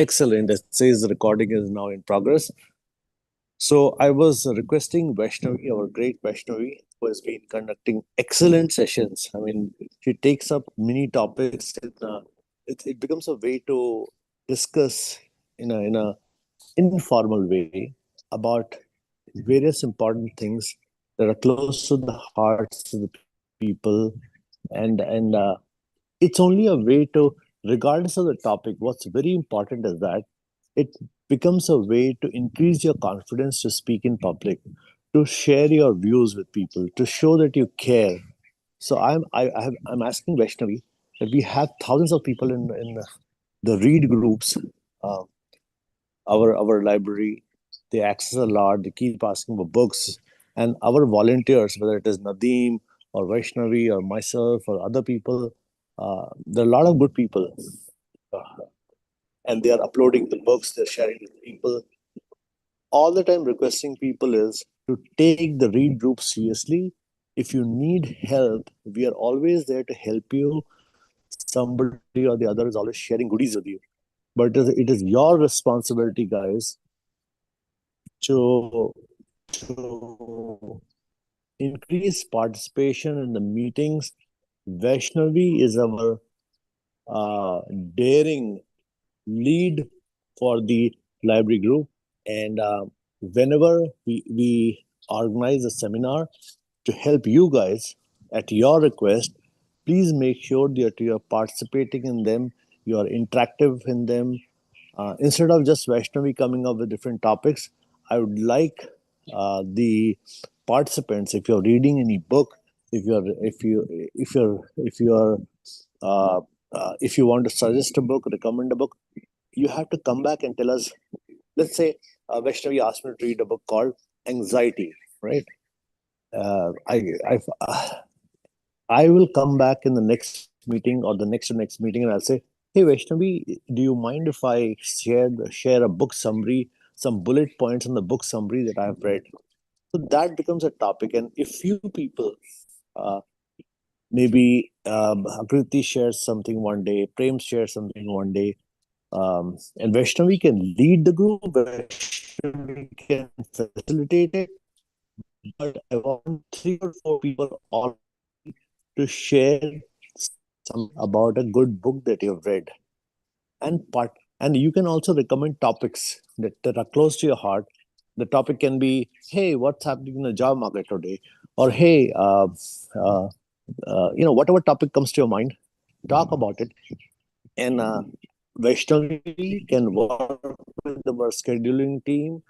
Excellent. It says the recording is now in progress. So I was requesting Vaishnavi, our great Vaishnavi, who has been conducting excellent sessions. I mean, she takes up many topics. It becomes a way to discuss in a informal way about various important things that are close to the hearts of the people, and it's only a way to, regardless of the topic, what's very important is that it becomes a way to increase your confidence to speak in public, to share your views with people, to show that you care. So I'm asking Vaishnavi that we have thousands of people in the read groups, uh, our library. They access a lot. They keep asking for books, and our volunteers, whether it is Nadeem or Vaishnavi or myself or other people, there are a lot of good people, uh, and they are uploading the books. They're sharing with people. All the time requesting people is to take the read group seriously. If you need help, we are always there to help you. Somebody or the other is always sharing goodies with you. But it is your responsibility, guys, to to increase participation in the meetings. Vaishnavi is our uh, daring lead for the library group. And whenever we organize a seminar to help you guys at your request, please make sure that you are participating in them, you are interactive in them. Instead of just Vaishnavi coming up with different topics, I would like the participants, if you're reading any book, if you're if you want to suggest a book, recommend a book, you have to come back and tell us. Let's say Vaishnavi asked me to read a book called Anxiety, right? I will come back in the next meeting or the next to next meeting, and I'll say, "Hey Vaishnavi, do you mind if I share a book summary, some bullet points on the book summary that I've read?" So that becomes a topic, and if few people, uh, maybe Akriti shares something one day, Prem shares something one day, and Vaishnavi can lead the group, Vaishnavi can facilitate it, but I want three or four people already to share something about a good book that you've read. And you can also recommend topics that are close to your heart. The topic can be, hey, what's happening in the job market today? Or hey, uh, whatever topic comes to your mind, talk about it. And Vaishnavi can work with our scheduling team.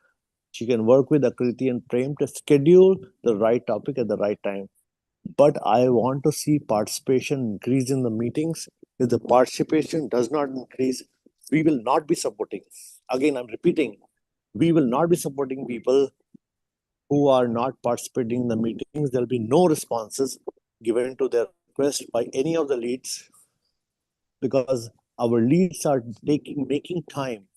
She can work with Akriti and Prem to schedule the right topic at the right time. But I want to see participation increase in the meetings. If the participation does not increase, we will not be supporting. Again, I'm repeating, we will not be supporting people who are not participating in the meetings. There'll be no responses given to their request by any of the leads, because our leads are making time.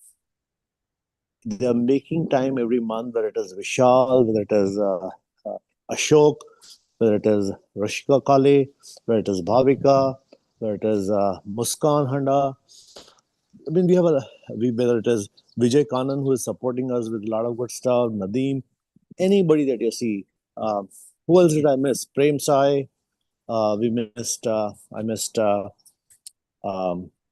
They're making time every month, whether it is Vishal, whether it is Ashok, whether it is Rashika Kale, whether it is Bhavika, whether it is Muskan Handa. I mean, whether it is Vijay Kanan, who is supporting us with a lot of good stuff, Nadeem, anybody that you see. Who else did I miss? Prem Sai. I missed.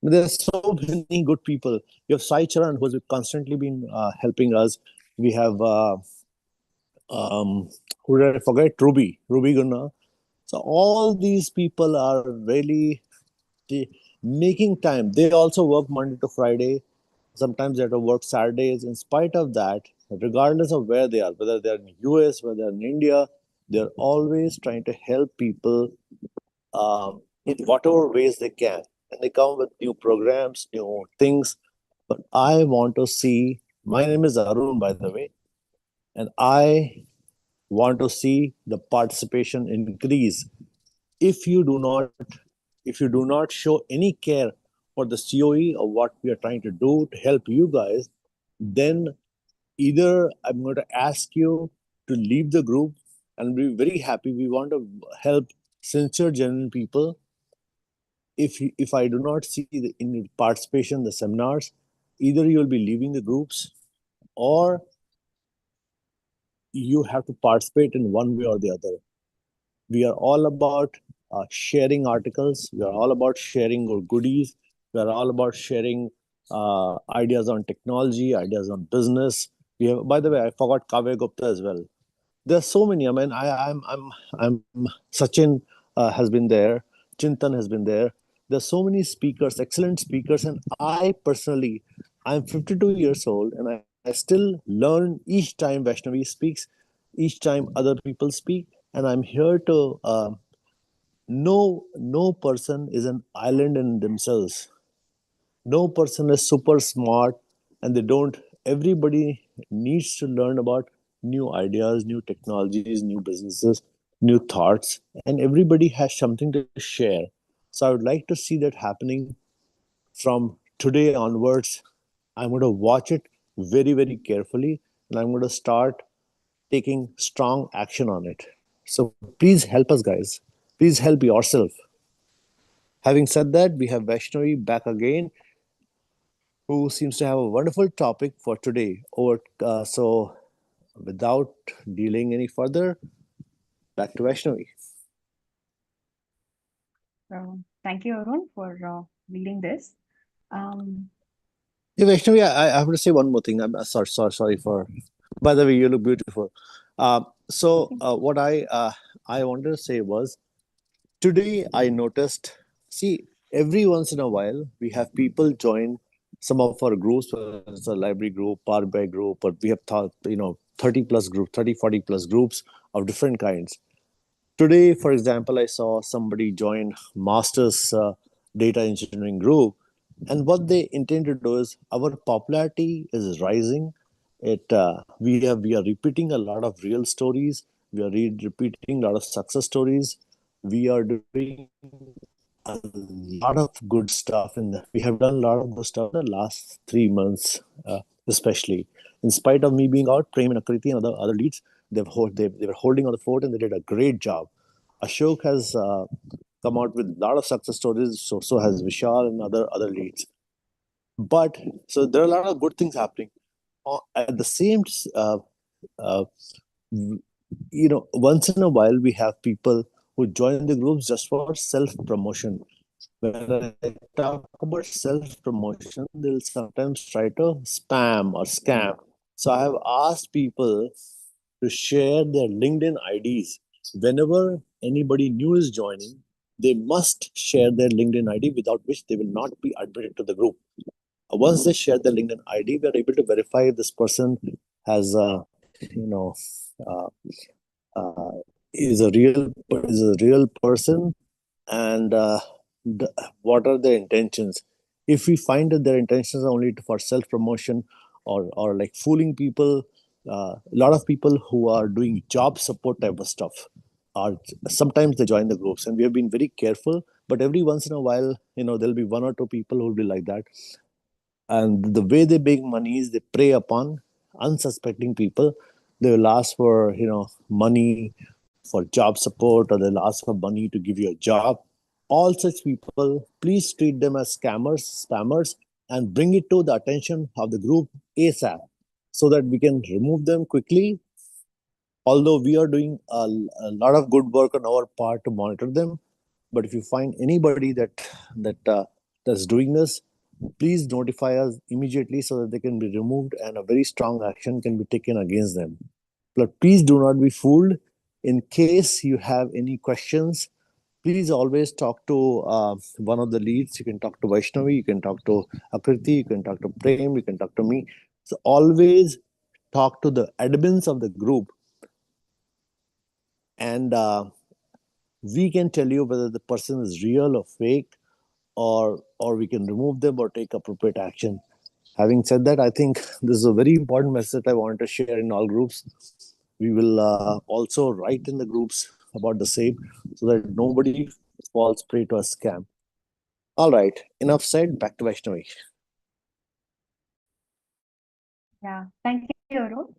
There's so many good people. You have Sai Charan, who has constantly been helping us. We have um, who did I forget? Ruby Gunna. So all these people are really making time. They also work Monday to Friday. Sometimes they have to work Saturdays. In spite of that, regardless of where they are, whether they're in US, whether they're in India, they're always trying to help people in whatever ways they can. And they come with new programs, new things. But I want to see, my name is Arun, by the way, and I want to see the participation increase. If you do not, if you do not show any care for the COE or what we are trying to do to help you guys, then either I'm going to ask you to leave the group, and we're very happy. We want to help sincere, genuine people. If I do not see the in participation in the seminars, either you'll be leaving the groups, or you have to participate in one way or the other. We are all about sharing articles. We are all about sharing our goodies. We are all about sharing ideas on technology, ideas on business. We have, by the way, I forgot Kavya Gupta as well. There's so many. I mean, I'm Sachin has been there. Chintan has been there. There's so many speakers, excellent speakers, and I personally, I'm 52 years old, and I still learn each time Vaishnavi speaks, each time other people speak, and I'm here to. No person is an island in themselves. No person is super smart, and they don't. Everybody needs to learn about new ideas, new technologies, new businesses, new thoughts, and everybody has something to share. So I would like to see that happening from today onwards. I'm going to watch it very, very carefully, and I'm going to start taking strong action on it. So please help us, guys. Please help yourself. Having said that, we have Vaishnavi back again, who seems to have a wonderful topic for today. So, without dealing any further, back to Vaishnavi. Thank you, Arun, for leading this. Hey, Vaishnavi, I have to say one more thing. I'm sorry for. By the way, you look beautiful. What I wanted to say was, today I noticed, see, every once in a while we have people join some of our groups, whether it's a library group, Power BI group, or we have thought, 30 plus groups, 30, 40 plus groups of different kinds. Today, for example, I saw somebody join Masters Data Engineering group, and what they intend to do is our popularity is rising. We are repeating a lot of real stories. We are repeating a lot of success stories. We are doing a lot of good stuff we have done a lot of good stuff in the last 3 months, especially in spite of me being out. Prem and Akriti and other leads, they were holding on the fort, and they did a great job. Ashok has come out with a lot of success stories. So has Vishal and other leads. But so there are a lot of good things happening. At the same, uh, once in a while we have people who join the groups just for self promotion. When I talk about self promotion, they'll sometimes try to spam or scam. So I have asked people to share their LinkedIn IDs. Whenever anybody new is joining, they must share their LinkedIn ID, without which they will not be admitted to the group. Once they share their LinkedIn ID, we are able to verify this person has, uh, uh, is a real person, and what are their intentions. If we find that their intentions are only for self promotion, or like fooling people, a lot of people who are doing job support type of stuff are sometimes they join the groups, and we have been very careful. But every once in a while, there'll be one or two people who will be like that, and the way they make money is they prey upon unsuspecting people. They will ask for money for job support, or they'll ask for money to give you a job. All such people, please treat them as scammers, spammers, and bring it to the attention of the group ASAP, so that we can remove them quickly. Although we are doing a lot of good work on our part to monitor them, but if you find anybody that's doing this, please notify us immediately, so that they can be removed and a very strong action can be taken against them. But please do not be fooled. In case you have any questions, please always talk to one of the leads. You can talk to Vaishnavi, you can talk to Akriti, you can talk to Prem, you can talk to me. So always talk to the admins of the group, and we can tell you whether the person is real or fake, or we can remove them or take appropriate action. Having said that, I think this is a very important message I want to share in all groups. We will also write in the groups about the same, so that nobody falls prey to a scam. All right, enough said. Back to Vaishnavi. Yeah, thank you, Arun.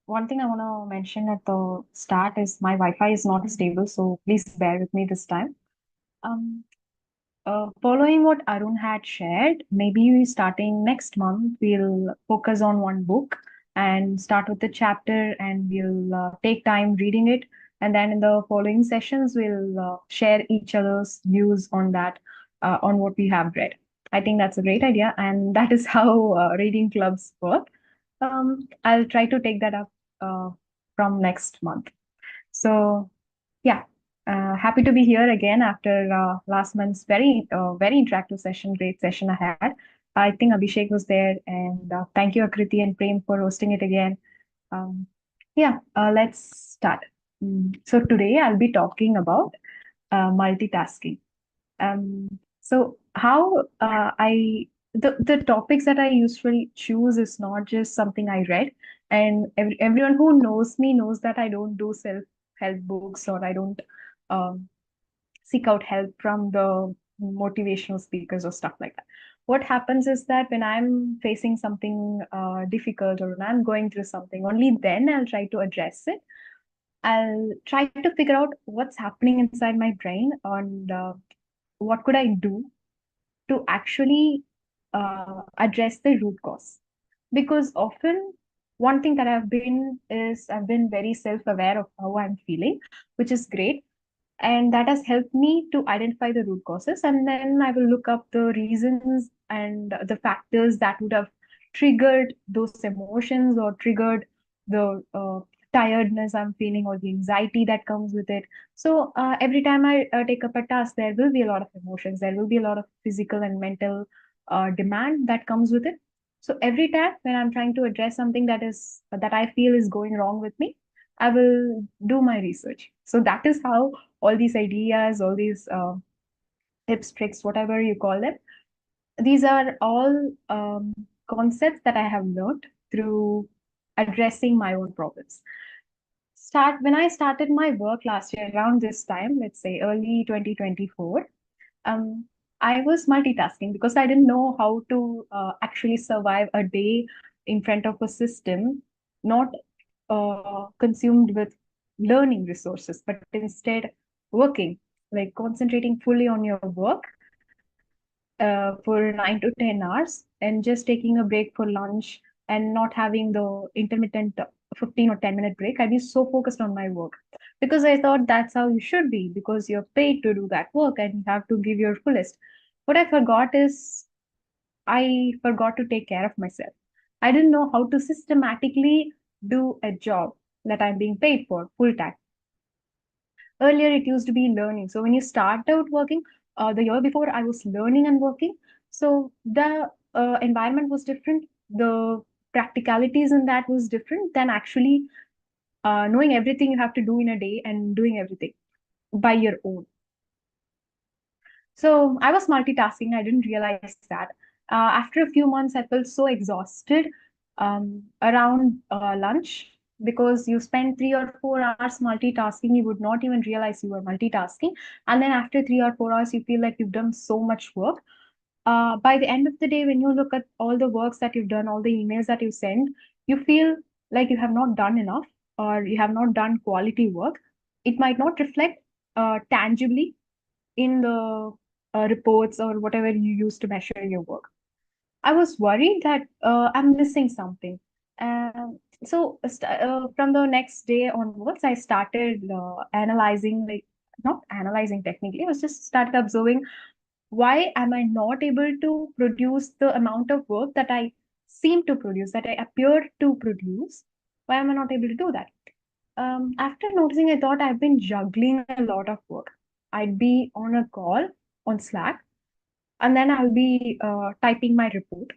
One thing I want to mention at the start is my Wi-Fi is not stable, so please bear with me this time. Um, Following what Arun had shared, maybe starting next month, we'll focus on one book and start with the chapter, and we'll take time reading it. And then in the following sessions, we'll share each other's views on that, on what we have read. I think that's a great idea, and that is how reading clubs work. I'll try to take that up from next month. So, yeah, happy to be here again after last month's very interactive session, great session I had. I think Abhishek was there, and thank you, Akriti and Prem, for hosting it again. Um, yeah, let's start. So today I'll be talking about multitasking. So how the topics that I usually choose is not just something I read, and everyone who knows me knows that I don't do self-help books, or I don't um, seek out help from the motivational speakers or stuff like that. What happens is that when I'm facing something difficult, or when I'm going through something, only then I'll try to address it. I'll try to figure out what's happening inside my brain, and what could I do to actually address the root cause. Because often, one thing that I've been very self-aware of how I'm feeling, which is great. And that has helped me to identify the root causes. And then I will look up the reasons and the factors that would have triggered those emotions, or triggered the tiredness I'm feeling, or the anxiety that comes with it. So every time I take up a task, there will be a lot of emotions, there will be a lot of physical and mental demand that comes with it. So every time when I'm trying to address something that I feel is going wrong with me, I will do my research. So that is how all these ideas, all these tips, tricks, whatever you call them, these are all concepts that I have learned through addressing my own problems. Start When I started my work last year around this time, let's say early 2024, um, I was multitasking because I didn't know how to actually survive a day in front of a system, not consumed with learning resources, but instead working, like concentrating fully on your work for 9 to 10 hours, and just taking a break for lunch, and not having the intermittent 15 or 10-minute break. I'd be so focused on my work because I thought that's how you should be, because you're paid to do that work and you have to give your fullest. What I forgot is I forgot to take care of myself. I didn't know how to systematically do a job that I'm being paid for full time. Earlier, it used to be learning. So when you start out working, the year before, I was learning and working. So the environment was different. The practicalities in that was different than actually knowing everything you have to do in a day and doing everything by your own. So I was multitasking. I didn't realize that. After a few months, I felt so exhausted around lunch, because you spend 3 or 4 hours multitasking. You would not even realize you were multitasking. And then after 3 or 4 hours, you feel like you've done so much work. By the end of the day, when you look at all the works that you've done, all the emails that you send, you feel like you have not done enough, or you have not done quality work. It might not reflect tangibly in the reports or whatever you use to measure your work. I was worried that I'm missing something. From the next day onwards, I started analyzing, like, not analyzing technically, I was just started observing, why am I not able to produce the amount of work that I seem to produce, that I appear to produce? Why am I not able to do that? After noticing, I thought I've been juggling a lot of work. I'd be on a call on Slack, and then I'll be typing my report.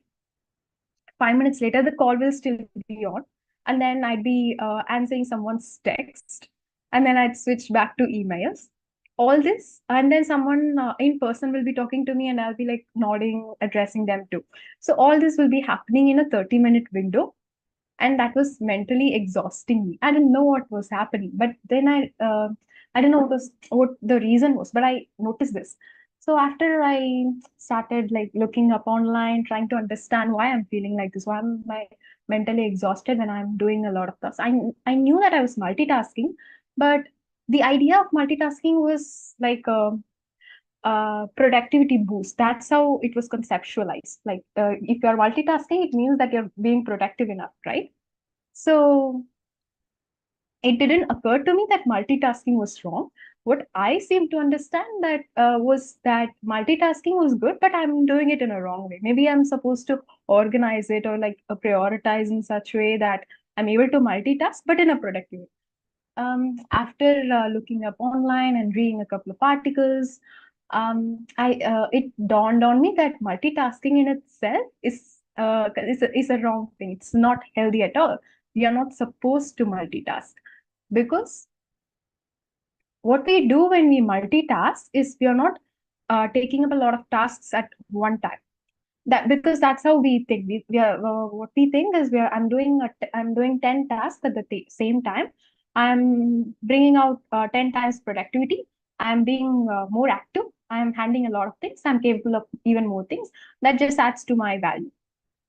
5 minutes later, the call will still be on, and then I'd be answering someone's text, and then I'd switch back to emails. All this, and then someone in person will be talking to me, and I'll be like nodding, addressing them too. So all this will be happening in a 30-minute window, and that was mentally exhausting me. I didn't know what was happening, but then I didn't know what the reason was, but I noticed this. So after I started like looking up online, trying to understand why I'm feeling like this, why am I mentally exhausted when I'm doing a lot of tasks. I knew that I was multitasking, but the idea of multitasking was like productivity boost. That's how it was conceptualized. Like if you're multitasking, it means that you're being productive enough, right? So it didn't occur to me that multitasking was wrong. What I seemed to understand that was that multitasking was good, but I'm doing it in a wrong way. Maybe I'm supposed to organize it or like prioritize in such way that I'm able to multitask, but in a productive way. After looking up online and reading a couple of articles, I it dawned on me that multitasking in itself is a wrong thing. It's not healthy at all. We are not supposed to multitask because what we do when we multitask is we are not taking up a lot of tasks at one time. That because that's how we think. We are what we think is I'm doing 10 tasks at the same time. I'm bringing out 10 times productivity. I'm being more active. I'm handling a lot of things. I'm capable of even more things. That just adds to my value.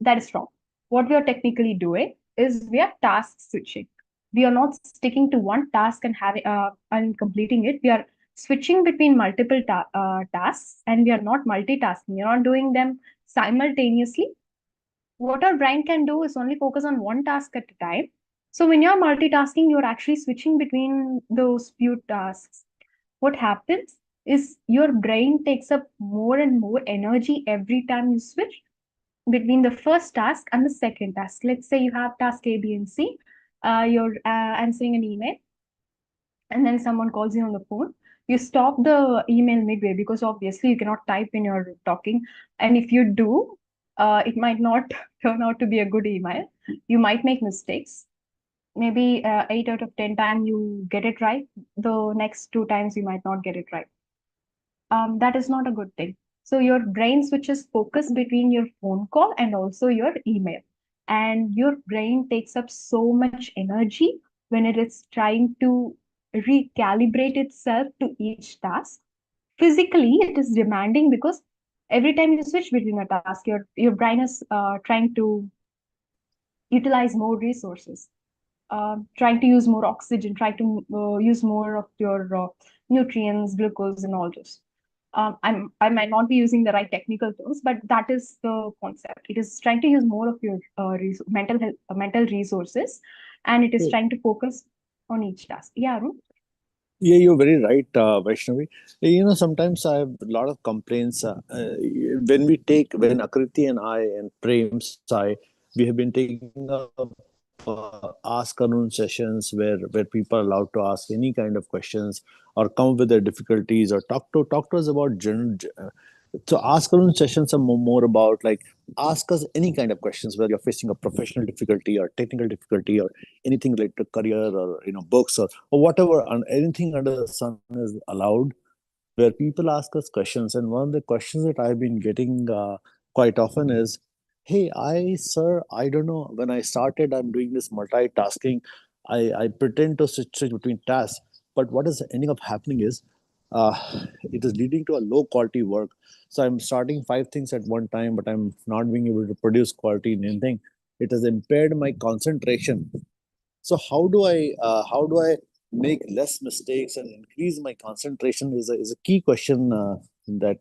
That is wrong. What we are technically doing is we are task switching. We are not sticking to one task and having and completing it. We are switching between multiple tasks, and we are not multitasking. We are not doing them simultaneously. What our brain can do is only focus on one task at a time. So when you're multitasking, you're actually switching between those few tasks. What happens is your brain takes up more and more energy every time you switch between the first task and the second task. Let's say you have task A, B, and C. You're answering an email, and then someone calls you on the phone. You stop the email midway because obviously you cannot type when you're talking. And if you do, it might not turn out to be a good email. You might make mistakes. Maybe 8 out of 10 times you get it right. The next two times you might not get it right. That is not a good thing. So your brain switches focus between your phone call and also your email. And your brain takes up so much energy when it is trying to recalibrate itself to each task. Physically, it is demanding because every time you switch between a task, your brain is trying to utilize more resources, trying to use more oxygen, try to use more of your nutrients, glucose, and all those. I might not be using the right technical terms, but that is the concept. It is trying to use more of your mental health, mental resources, and it is trying to focus on each task. Yeah, Arun? Yeah, you're very right, Vaishnavi. Sometimes I have a lot of complaints. When Akriti and I and Prem Sai, we have been taking up Ask Arun sessions where people are allowed to ask any kind of questions or come up with their difficulties or talk to us about so Ask Arun sessions are more about like ask us any kind of questions, whether you're facing a professional difficulty or technical difficulty or anything related to career or books or whatever, and anything under the sun is allowed, where people ask us questions. And one of the questions that I've been getting quite often is, hey, sir, I don't know, when I started, I'm doing this multitasking. I pretend to switch between tasks, but what is ending up happening is uh, it is leading to a low quality work. So I'm starting five things at one time, but I'm not being able to produce quality in anything. It has impaired my concentration. So how do I make less mistakes and increase my concentration is a key question that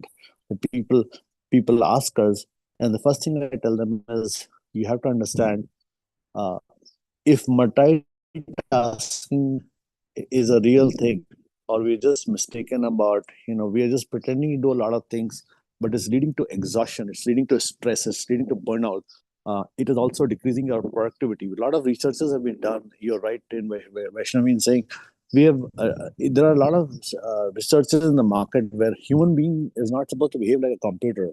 people people ask us. And the first thing I tell them is, you have to understand, uh, if multitasking is a real thing, or we're just mistaken about, we are just pretending to do a lot of things, but it's leading to exhaustion, it's leading to stress, it's leading to burnout. It is also decreasing our productivity. A lot of researches have been done. You're right in Vaishnavi in saying we have there are a lot of researchers in the market where human being is not supposed to behave like a computer.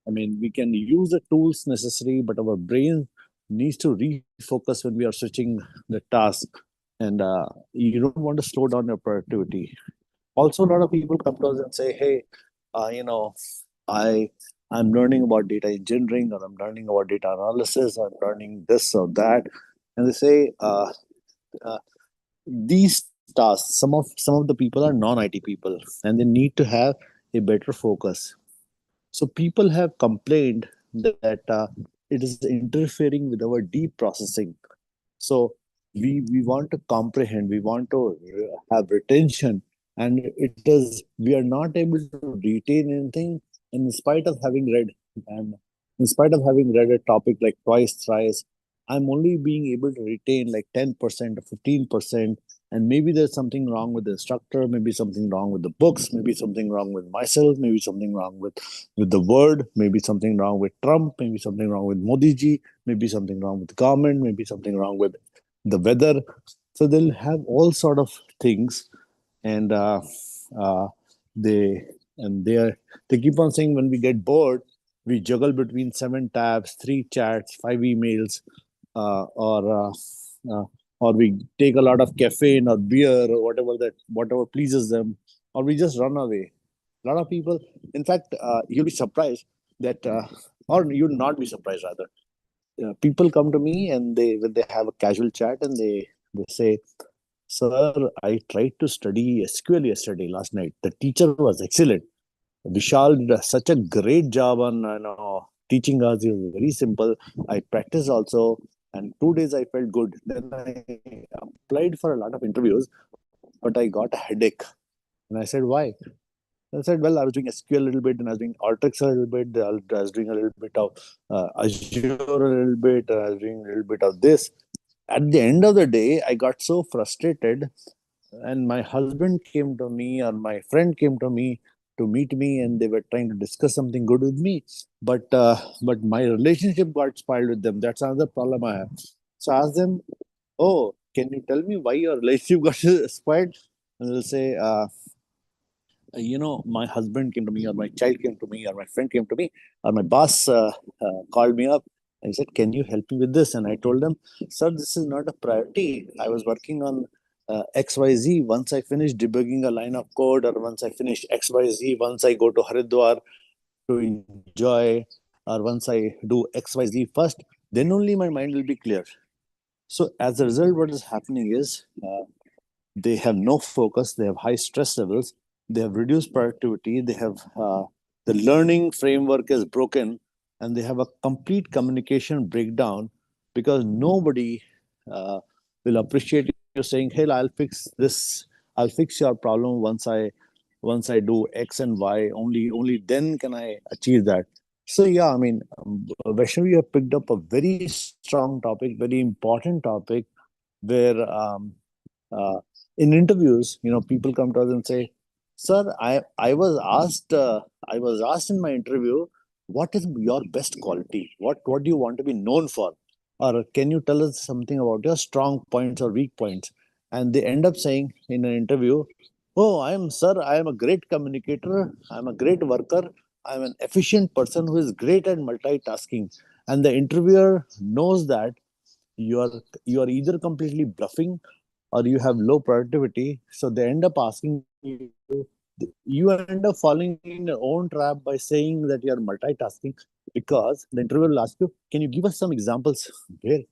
I mean, we can use the tools necessary, but our brain needs to refocus when we are switching the task. And you don't want to slow down your productivity. Also, a lot of people come to us and say, "Hey, I I'm learning about data engineering, or I'm learning about data analysis, or I'm learning this or that," and they say uh, these tasks. Some of the people are non-IT people, and they need to have a better focus. So people have complained that it is interfering with our deep processing. So we want to comprehend, we want to have retention, and it is we are not able to retain anything in spite of having read, and in spite of having read a topic like twice thrice, I'm only being able to retain like 10% or 15%. And maybe there's something wrong with the instructor, maybe something wrong with the books, maybe something wrong with myself, maybe something wrong with the word, maybe something wrong with Trump, maybe something wrong with Modi ji, maybe something wrong with the government, maybe something wrong with the weather. So they'll have all sort of things, and uh, they they are they keep on saying when we get bored, we juggle between seven tabs, three chats, five emails, uh, or we take a lot of caffeine or beer or whatever pleases them, or we just run away. A lot of people, in fact, you'll be surprised that, or you'll not be surprised rather. People come to me and they when they have a casual chat and they say, "Sir, I tried to study SQL yesterday, last night. The teacher was excellent. Vishal did such a great job on teaching us. It was very simple. I practiced also, and 2 days I felt good. Then I applied for a lot of interviews, but I got a headache." And I said, "Why?" I said, "Well, I was doing SQL a little bit, and I was doing Alteryx a little bit. I was doing a little bit of Azure a little bit. I was doing a little bit of this." At the end of the day, I got so frustrated, and my husband came to me or my friend came to me to meet me, and they were trying to discuss something good with me, but my relationship got spoiled with them. That's another problem I have. So I asked them, "Oh, can you tell me why your relationship got spoiled?" And they'll say, my husband came to me, or my child came to me, or my friend came to me, or my boss called me up and said, "Can you help me with this?" And I told them, "Sir, this is not a priority. I was working on XYZ. Once I finish debugging a line of code, or once I finish XYZ, once I go to Haridwar to enjoy, or once I do XYZ first, then only my mind will be clear." So as a result, what is happening is, they have no focus, they have high stress levels, they have reduced productivity, they have the learning framework is broken, and they have a complete communication breakdown, because nobody uh, will appreciate you saying, "Hey, I'll fix your problem once I do X and Y. Only then can I achieve that." So yeah, I mean, Vaishnavi, you have picked up a very strong topic, very important topic, where uh, in interviews, people come to us and say, "Sir, I was asked in my interview, what is your best quality? What do you want to be known for? Or can you tell us something about your strong points or weak points?" And they end up saying in an interview, "Oh, I am a great communicator, I'm a great worker, I'm an efficient person who is great at multitasking." And the interviewer knows that you are you are either completely bluffing or you have low productivity. So they end up asking you end up falling in your own trap by saying that you are multitasking, because the interviewer will ask you, "Can you give us some examples where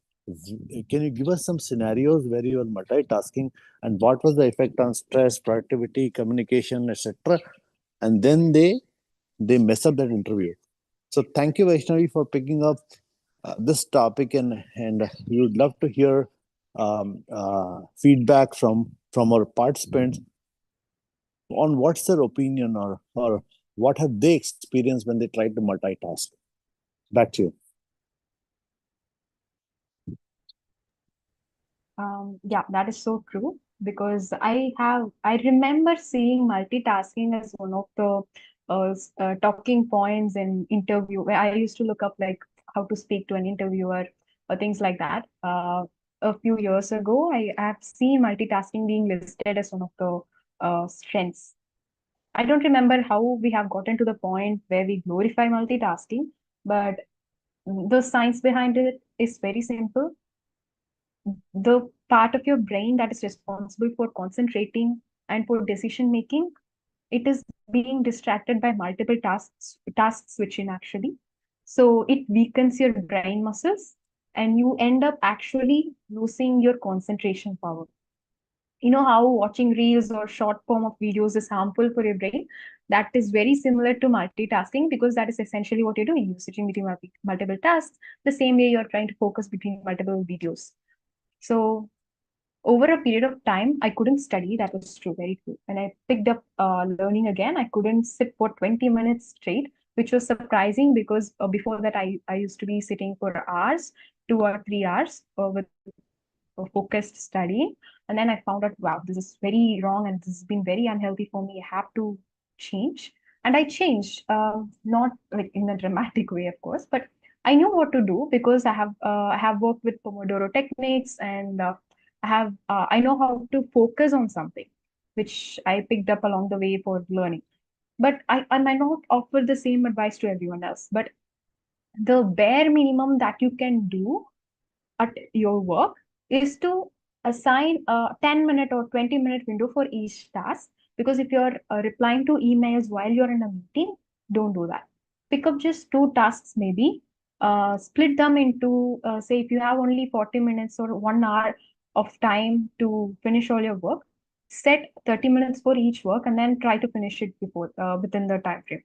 can you give us some scenarios where you are multitasking, and what was the effect on stress, productivity, communication, etc.?" And then they mess up that interview. So thank you, Vaishnavi, for picking up this topic, and we would love to hear feedback from our participants on what's their opinion, or what have they experienced when they tried to multitask. Back to you. Yeah, that is so true because I remember seeing multitasking as one of the talking points in interview where I used to look up like how to speak to an interviewer or things like that. A few years ago, I have seen multitasking being listed as one of the strengths. I don't remember how we have gotten to the point where we glorify multitasking, but the science behind it is very simple. The part of your brain that is responsible for concentrating and for decision making, it is being distracted by multiple task switching actually. So it weakens your brain muscles and you end up actually losing your concentration power. You know how watching reels or short form of videos is harmful for your brain? That is very similar to multitasking because that is essentially what you're doing. You're switching between multiple tasks the same way you're trying to focus between multiple videos. So over a period of time, I couldn't study. That was true, very true. When I picked up learning again, I couldn't sit for 20 minutes straight, which was surprising because before that, I used to be sitting for hours, 2 or 3 hours with focused studying. And then I found out, wow, this is very wrong and this has been very unhealthy for me. I have to change. And I changed, not like in a dramatic way, of course, but I knew what to do because I have worked with Pomodoro techniques and I know how to focus on something, which I picked up along the way for learning. But I might not offer the same advice to everyone else. But the bare minimum that you can do at your work is to assign a 10-minute or 20-minute window for each task. Because if you're replying to emails while you're in a meeting, don't do that. Pick up just two tasks, maybe. Split them into, say, if you have only 40 minutes or 1 hour of time to finish all your work, set 30 minutes for each work and then try to finish it before within the time frame.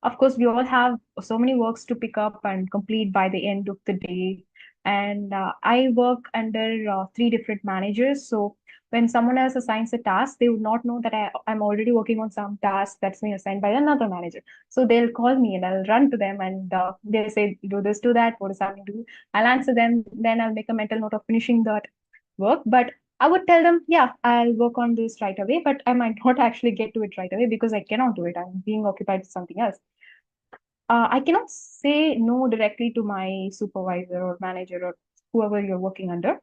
Of course, we all have so many works to pick up and complete by the end of the day. And I work under three different managers. So when someone else assigns a task, they would not know that I'm already working on some task that's been assigned by another manager. So they'll call me and I'll run to them and they'll say, do this, do that. What is happening to you? I'll answer them. Then I'll make a mental note of finishing that work. But I would tell them, yeah, I'll work on this right away, but I might not actually get to it right away because I cannot do it. I'm being occupied with something else. I cannot say no directly to my supervisor or manager or whoever you're working under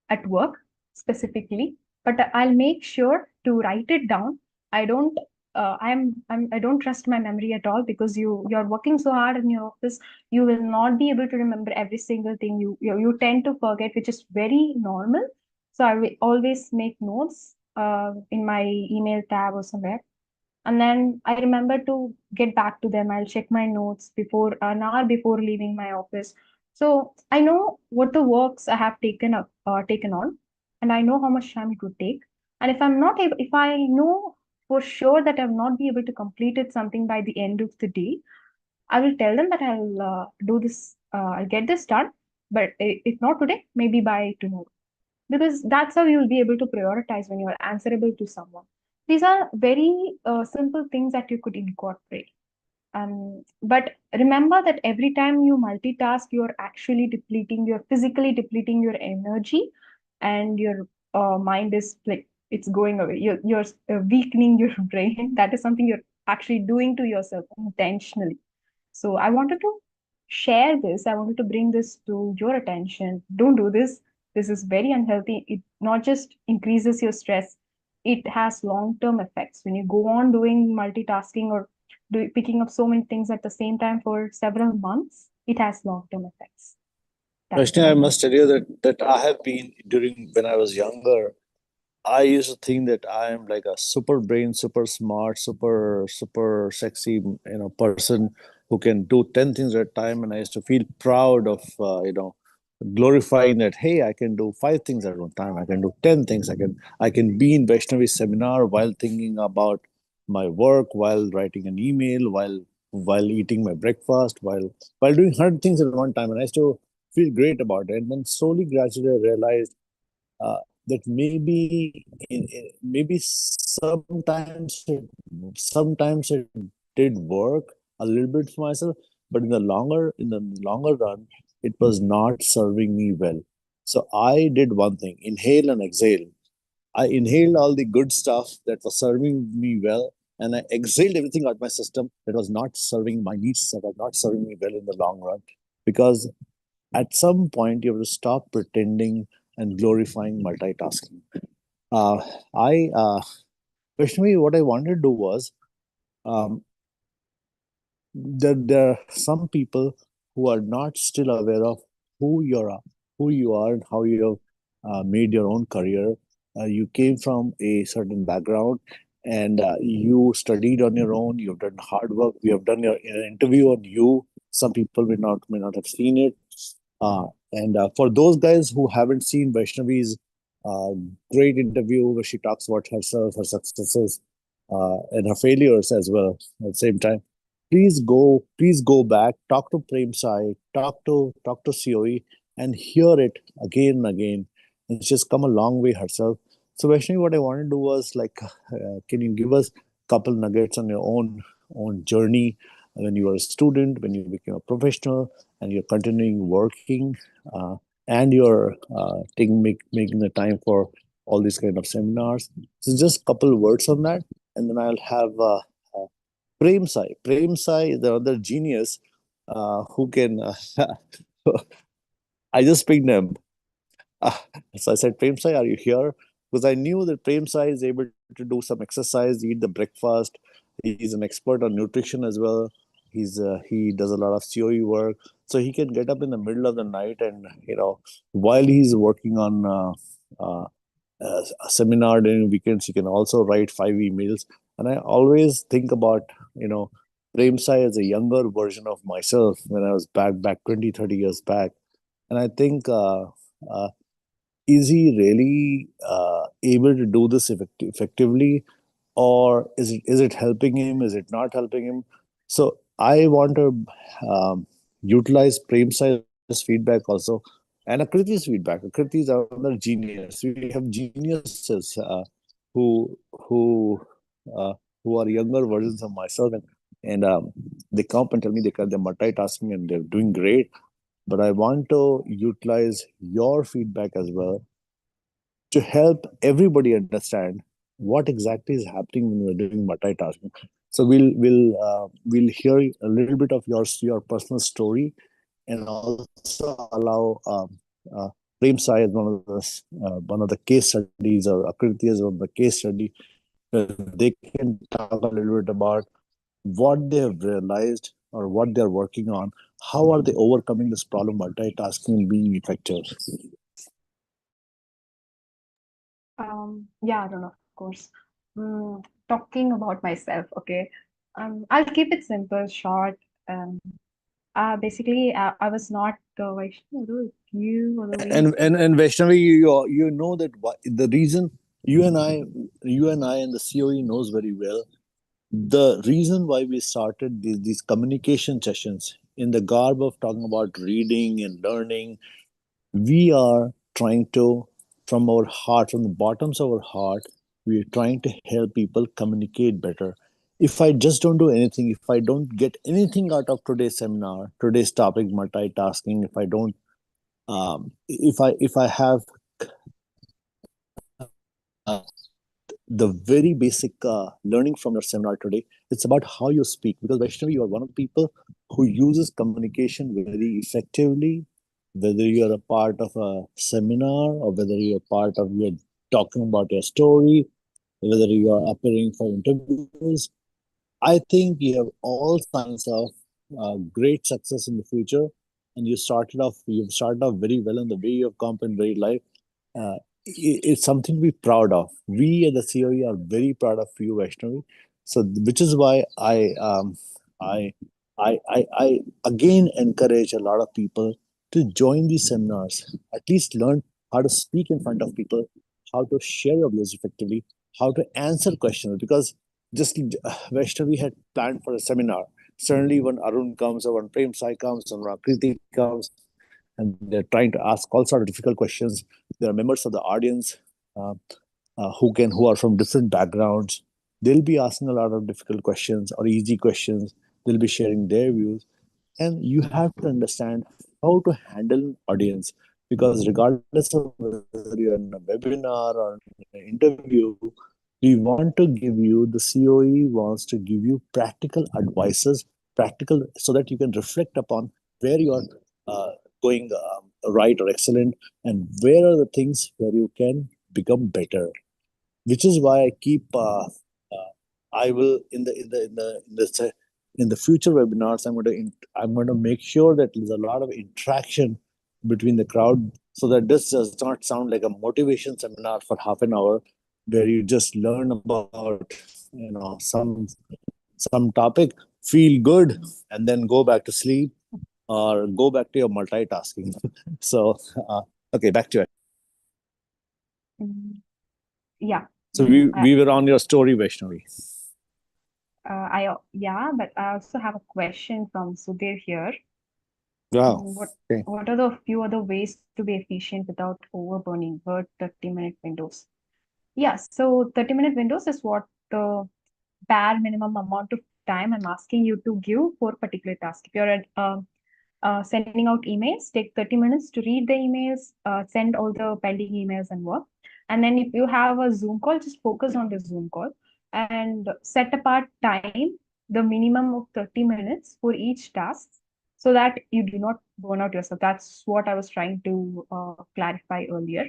at work specifically, but I'll make sure to write it down. I don't. I don't trust my memory at all because you're working so hard in your office. You will not be able to remember every single thing. You tend to forget, which is very normal. So I will always make notes in my email tab or somewhere, and then I remember to get back to them. I'll check my notes before an hour before leaving my office. So I know what the works I have taken on, and I know how much time it would take. And if I'm not able, if I know for sure that I'll not be able to complete it something by the end of the day, I will tell them that I'll do this. I'll get this done, but if not today, maybe by tomorrow, because that's how you'll be able to prioritize when you're answerable to someone. These are very simple things that you could incorporate. But remember that every time you multitask, you're actually depleting, you're physically depleting your energy, and your mind is like it's going away. You're weakening your brain. That is something you're actually doing to yourself intentionally. So I wanted to share this. I wanted to bring this to your attention. Don't do this. This is very unhealthy. It not just increases your stress, it has long-term effects. When you go on doing multitasking or picking up so many things at the same time for several months, it has long-term effects. That's Rashni, what I I want. must tell you that I have been during when I was younger. I used to think that I am like a super brain, super smart, super sexy, person who can do 10 things at a time, and I used to feel proud of, glorifying that. Hey, I can do 5 things at one time. I can do 10 things. I can be in Vaishnavi's seminar while thinking about my work, while writing an email, while eating my breakfast, while doing 100 things at one time, and I used to feel great about it. And then slowly, gradually, I realized uh, that maybe sometimes it did work a little bit for myself, but in the longer run, it was not serving me well. So I did one thing: inhale and exhale. I inhaled all the good stuff that was serving me well, and I exhaled everything out my system that was not serving my needs, that was not serving me well in the long run. Because at some point, you have to stop pretending and glorifying multitasking. Vaishnavi, what I wanted to do was, um, there are some people who are not still aware of who you are, and how you have made your own career. You came from a certain background, and you studied on your own. You've done hard work. We have done an interview on you. Some people may not have seen it. And for those guys who haven't seen Vaishnavi's uh, great interview where she talks about herself, her successes, and her failures as well at the same time, please go back, talk to Prem Sai, talk to COE, and hear it again and again. and she's come a long way herself. So Vaishnavi, what I wanted to do was like, can you give us a couple nuggets on your own journey when you were a student, when you became a professional, and you're continuing working, and you're making the time for all these kind of seminars. So just a couple words on that, and then I'll have Prem Sai. Prem Sai is the other genius who can. I just picked him. So I said, Prem Sai, are you here? Because I knew that Prem Sai is able to do some exercise, eat the breakfast. He's an expert on nutrition as well. He does a lot of COE work, so he can get up in the middle of the night and while he's working on a seminar during weekends, he can also write 5 emails. And I always think about Prem Sai as a younger version of myself when I was back 20, 30 years back. And I think uh, is he really able to do this effectively, or is it helping him, is it not helping him? So I want to utilize Prem Sai's feedback also, and Akriti's feedback. Akriti is another genius. We have geniuses who who uh, who are younger versions of myself, and they come and tell me they're multitasking and they're doing great. But I want to utilize your feedback as well to help everybody understand what exactly is happening when we're doing multitasking. So we'll hear a little bit of your personal story, and also allow uh, Prem Sai as one of the case studies, or Akriti as one of the case study, where they can talk a little bit about what they have realized or what they're working on. How are they overcoming this problem, multitasking and being effective? Yeah, I don't know, of course. Talking about myself, okay. I'll keep it simple, short. Um, Basically, I was not Vaishnavi, you or the way. And Vaishnavi, you know that the reason you and I and the COE knows very well the reason why we started these communication sessions in the garb of talking about reading and learning. We are trying to, from our heart, from the bottoms of our heart, we are trying to help people communicate better. If I just don't do anything, if I don't get anything out of today's seminar, today's topic, multitasking, if I don't if I have the very basic learning from your seminar today, it's about how you speak. Because Vaishnavi, you are one of the people who uses communication very effectively, whether you're a part of a seminar or whether you're talking about your story, whether you are appearing for interviews. I think you have all signs of great success in the future, and you've started off very well in the way you have come in very life. It's something to be proud of. We at the COE are very proud of you, Vaishnavi. So, which is why I, I again encourage a lot of people to join these seminars. At least learn how to speak in front of people, how to share your views effectively, how to answer questions. Because just Vaishnavi had planned for a seminar. Suddenly, when Arun comes, or when Prem Sai comes, or when Kriti comes, and they're trying to ask all sort of difficult questions. There are members of the audience uh, who are from different backgrounds. They'll be asking a lot of difficult questions or easy questions. They'll be sharing their views, and you have to understand how to handle an audience. Because regardless of whether you're in a webinar or in an interview, we want to give you the COE wants to give you practical advices, practical, so that you can reflect upon where you are going right or excellent, and where are the things where you can become better. Which is why I keep I will in the future webinars I'm going to make sure that there's a lot of interaction between the crowd, so that this does not sound like a motivation seminar for half an hour where you just learn about some topic, feel good, and then go back to sleep or go back to your multitasking. So okay, back to it. Mm, yeah. So I, we were on your story, Vaishnavi. yeah, but I also have a question from Sudhir here. Wow. Mm, Okay. what are the few other ways to be efficient without overburning? Heard 30-minute windows. Yeah, so 30-minute windows is what the bare minimum amount of time I'm asking you to give for a particular task. If you're sending out emails, take 30 minutes to read the emails, send all the pending emails and work. And then if you have a Zoom call, just focus on the Zoom call and set apart time, the minimum of 30 minutes for each task so that you do not burn out yourself. That's what I was trying to clarify earlier.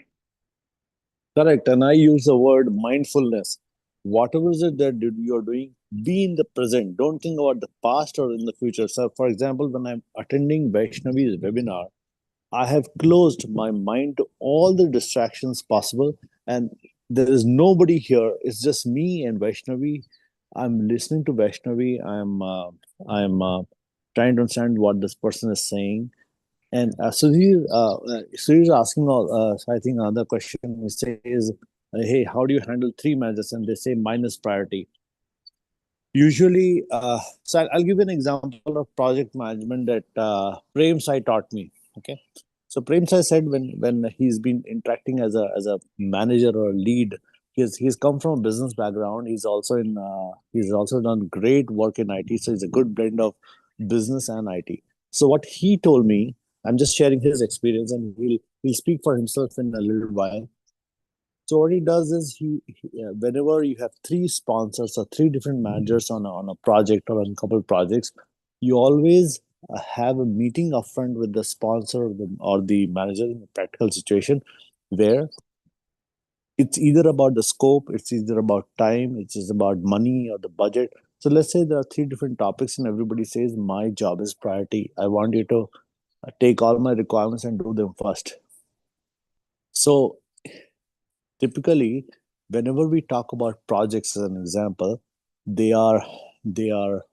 Correct. And I use the word mindfulness. Whatever is it that you're doing, be in the present. Don't think about the past or in the future. So, for example, when I'm attending Vaishnavi's webinar, I have closed my mind to all the distractions possible, and there is nobody here. It's just me and Vaishnavi. I'm listening to Vaishnavi. I'm trying to understand what this person is saying. And Sudhir is asking, I think another question. He says, "Hey, how do you handle three managers?" And they say minus priority. Usually, I'll give you an example of project management that Prem Sai taught me. Okay, so Prem Sai said when he's been interacting as a manager or a lead, he's come from a business background. He's also done great work in IT. So he's a good blend of business and IT. So what he told me, I'm just sharing his experience, and he'll speak for himself in a little while. So what he does is whenever you have three sponsors or three different managers on a project or on a couple of projects, you always have a meeting upfront with the sponsor or the manager in a practical situation where it's either about the scope, it's either about time, it's just about money or the budget. So let's say there are three different topics and everybody says my job is priority. I want you to take all my requirements and do them first. So typically whenever we talk about projects as an example, they are they are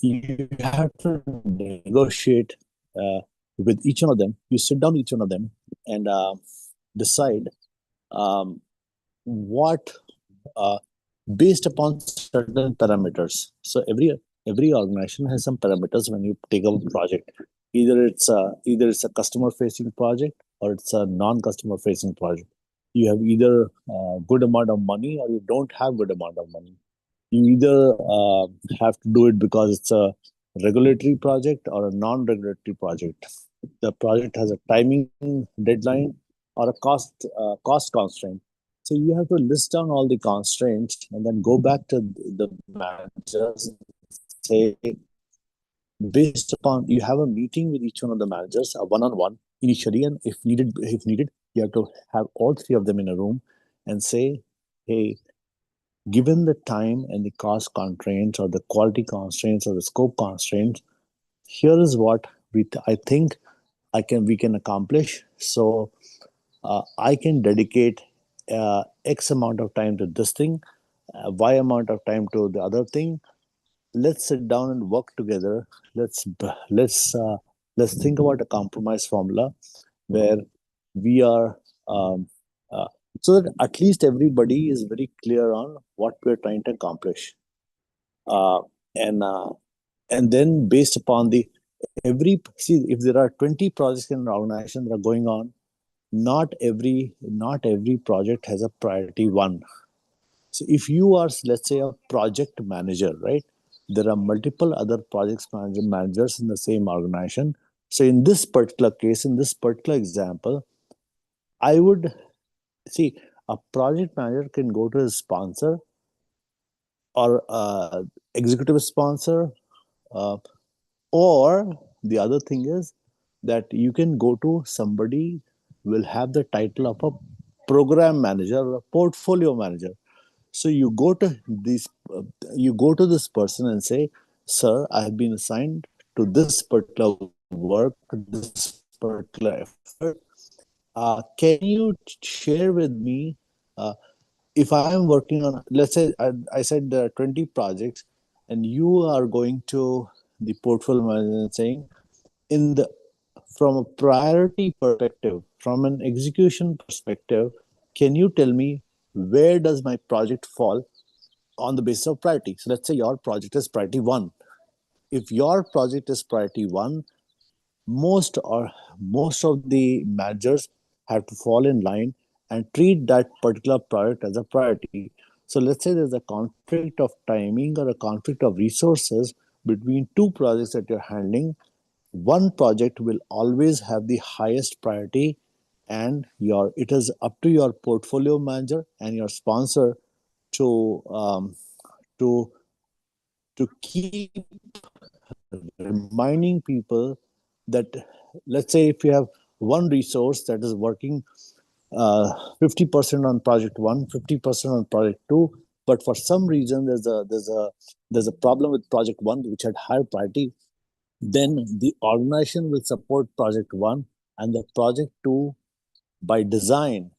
you have to negotiate uh, with each one of them. You sit down with each one of them and decide um, what based upon certain parameters. So every organization has some parameters when you take a project. Either it's a customer facing project or it's a non customer facing project. You have either good amount of money or you don't have good amount of money. You either have to do it because it's a regulatory project or a non regulatory project. The project has a timing deadline or a cost constraint. So you have to list down all the constraints and then go back to the managers and say, based upon you have a meeting with each one of the managers, a one-on-one initially, and if needed, you have to have all three of them in a room and say, hey, given the time and the cost constraints or the quality constraints or the scope constraints, here is what I think we can accomplish. So I can dedicate X amount of time to this thing, Y amount of time to the other thing. Let's sit down and work together. Let's think about a compromise formula where we are um, uh, so that at least everybody is very clear on what we're trying to accomplish. Uh, and then based upon the every see if there are 20 projects in an organization that are going on, not every project has a priority one. So if you are, let's say, a project manager, right, there are multiple other managers in the same organization. So in this particular case, in this particular example, I would see a project manager can go to his sponsor or executive sponsor, uh, or the other thing is that you can go to somebody will have the title of a program manager or a portfolio manager. So you go to this person and say, sir, I have been assigned to this particular work, this particular effort. Can you share with me if I am working on, let's say I said there are 20 projects and you are going to the portfolio manager and saying, in the from a priority perspective, from an execution perspective, can you tell me where does my project fall on the basis of priority? So let's say your project is priority one. If your project is priority one, most of the managers have to fall in line and treat that particular project as a priority. So let's say there's a conflict of timing or a conflict of resources between two projects that you're handling. One project will always have the highest priority, and your it is up to your portfolio manager and your sponsor to to keep reminding people that, let's say if you have one resource that is working 50% on project one, 50% on project two, but for some reason there's a problem with project one which had higher priority, then the organization will support project one, and the project two by design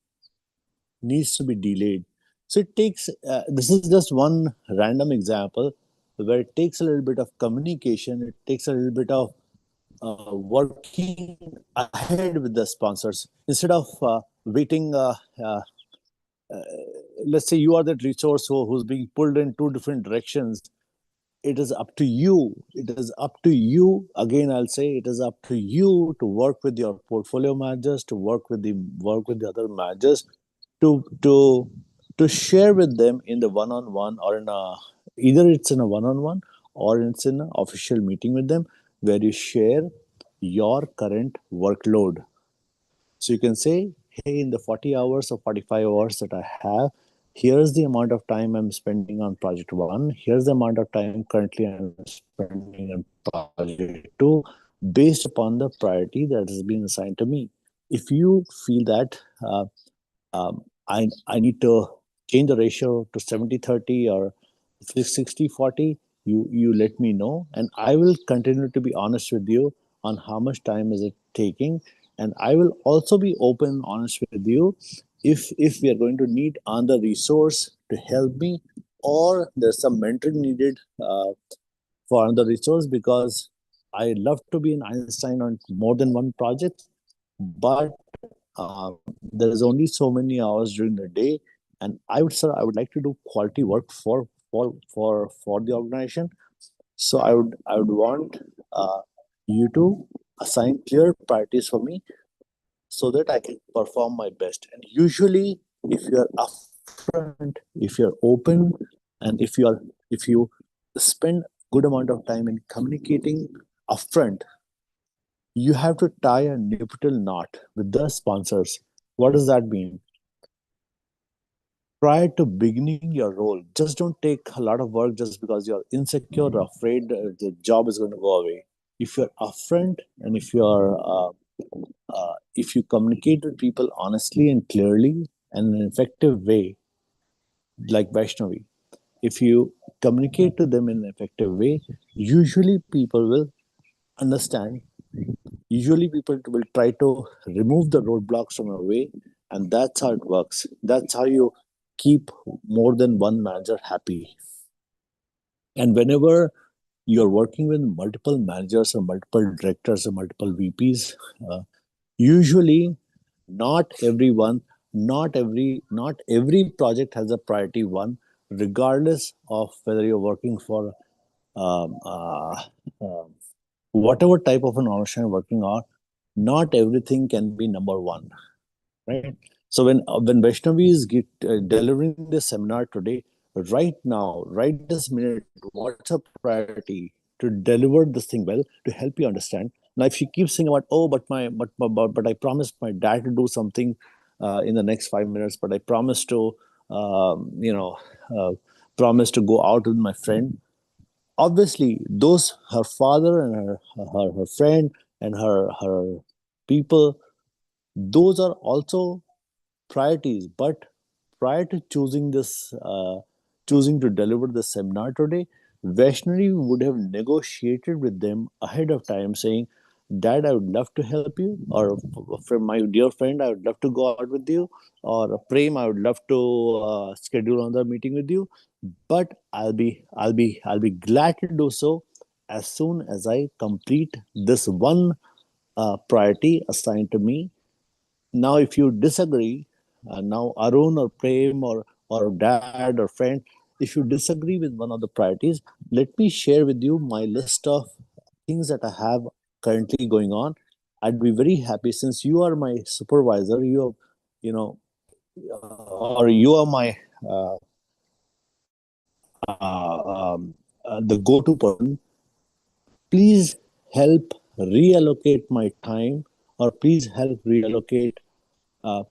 needs to be delayed. So it takes, this is just one random example where it takes a little bit of communication, it takes a little bit of working ahead with the sponsors instead of waiting. Let's say you are that resource who's being pulled in two different directions. It is up to you. It is up to you. Again, I'll say it is up to you to work with your portfolio managers, to work with the other managers, to to to share with them in the one-on-one, or in a, either it's in a one-on-one or it's in an official meeting with them, where you share your current workload. So you can say, hey, in the 40 hours or 45 hours that I have, here's the amount of time I'm spending on project one. Here's the amount of time currently I'm spending on project two, based upon the priority that has been assigned to me. If you feel that I need to change the ratio to 70/30 or 60/40, you let me know, and I will continue to be honest with you on how much time is it taking, and I will also be open and honest with you if we are going to need another resource to help me, or there's some mentoring needed for another resource, because I love to be an Einstein on more than one project, but there is only so many hours during the day, and I would like to do quality work for the organization. So I would want you to assign clear priorities for me so that I can perform my best. And usually, if you are upfront, if you're open, and if you spend good amount of time in communicating upfront, you have to tie a nuptial knot with the sponsors. What does that mean? Prior to beginning your role, just don't take a lot of work just because you're insecure or afraid the job is going to go away. If you're upfront, and if you communicate with people honestly and clearly and in an effective way, like Vaishnavi, if you communicate to them in an effective way, usually people will understand. Usually people will try to remove the roadblocks from your way, and that's how it works. That's how you keep more than one manager happy. And whenever you're working with multiple managers or multiple directors or multiple VPs, uh, usually not everyone, not every project has a priority one, regardless of whether you're working for um, uh, uh, whatever type of an organization you're working on. Not everything can be number one, right? So when Vaishnavi is delivering this seminar today, right now, right this minute, what's her priority? To deliver this thing well, to help you understand. Now, if she keeps saying about, oh, but I promised my dad to do something in the next 5 minutes, but I promised to, uh, promise to go out with my friend. Obviously, those, her father and her friend and her people, those are also priorities. But prior to choosing to deliver the seminar today, Vaishnavi would have negotiated with them ahead of time, saying, Dad, I would love to help you, or from my dear friend, I would love to go out with you, or Prem, I would love to schedule another meeting with you, but I'll be glad to do so as soon as I complete this one priority assigned to me. Now, if you disagree, now Arun or Prem or dad or friend, if you disagree with one of the priorities, let me share with you my list of things that I have currently going on. I'd be very happy since you are my supervisor. You know, or you are my the go-to person. Please help reallocate my time, or please help reallocate,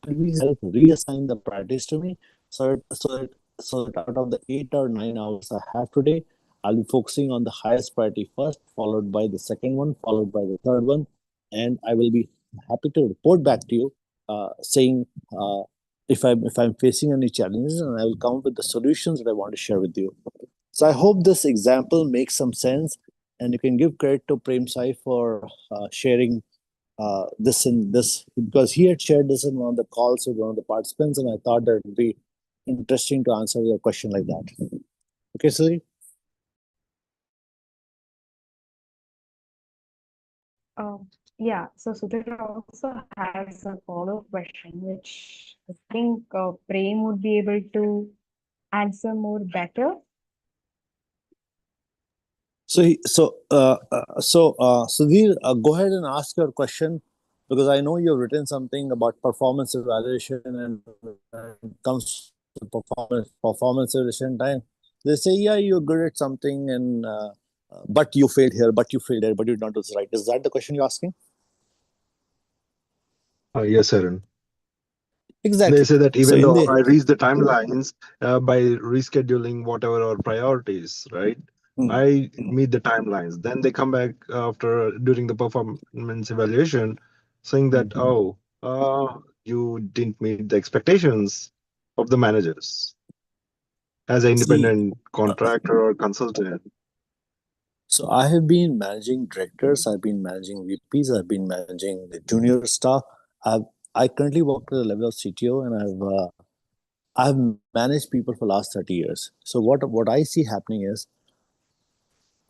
please help reassign the priorities to me, so that out of the 8 or 9 hours I have today, I'll be focusing on the highest priority first, followed by the second one, followed by the third one, and I will be happy to report back to you, saying if I'm facing any challenges, and I will come up with the solutions that I want to share with you. So I hope this example makes some sense, and you can give credit to Prem Sai for sharing this in this, because he had shared this in one of the calls with one of the participants, and I thought that it would be interesting to answer your question like that. Okay, Siri? Yeah, so Sudhir also has a follow-up question, which I think Prem would be able to answer more better. Sudhir, go ahead and ask your question, because I know you've written something about performance evaluation, and when it comes to performance evaluation time, they say, yeah, you're good at something, and but you failed here, but you failed there, but you did not do this right. Is that the question you're asking? Yes, Aaron. They Exactly. say that So even in though the I reach the timelines by rescheduling whatever our priorities, right? Hmm, I hmm. meet the timelines. Then they come back after during the performance evaluation saying that, Mhm. oh, you didn't meet the expectations of the managers as an See, independent contractor or consultant. so I have been managing directors, I've been managing VPs, I've been managing the junior staff. I currently work at the level of CTO, and I've managed people for the last 30 years. So what I see happening is,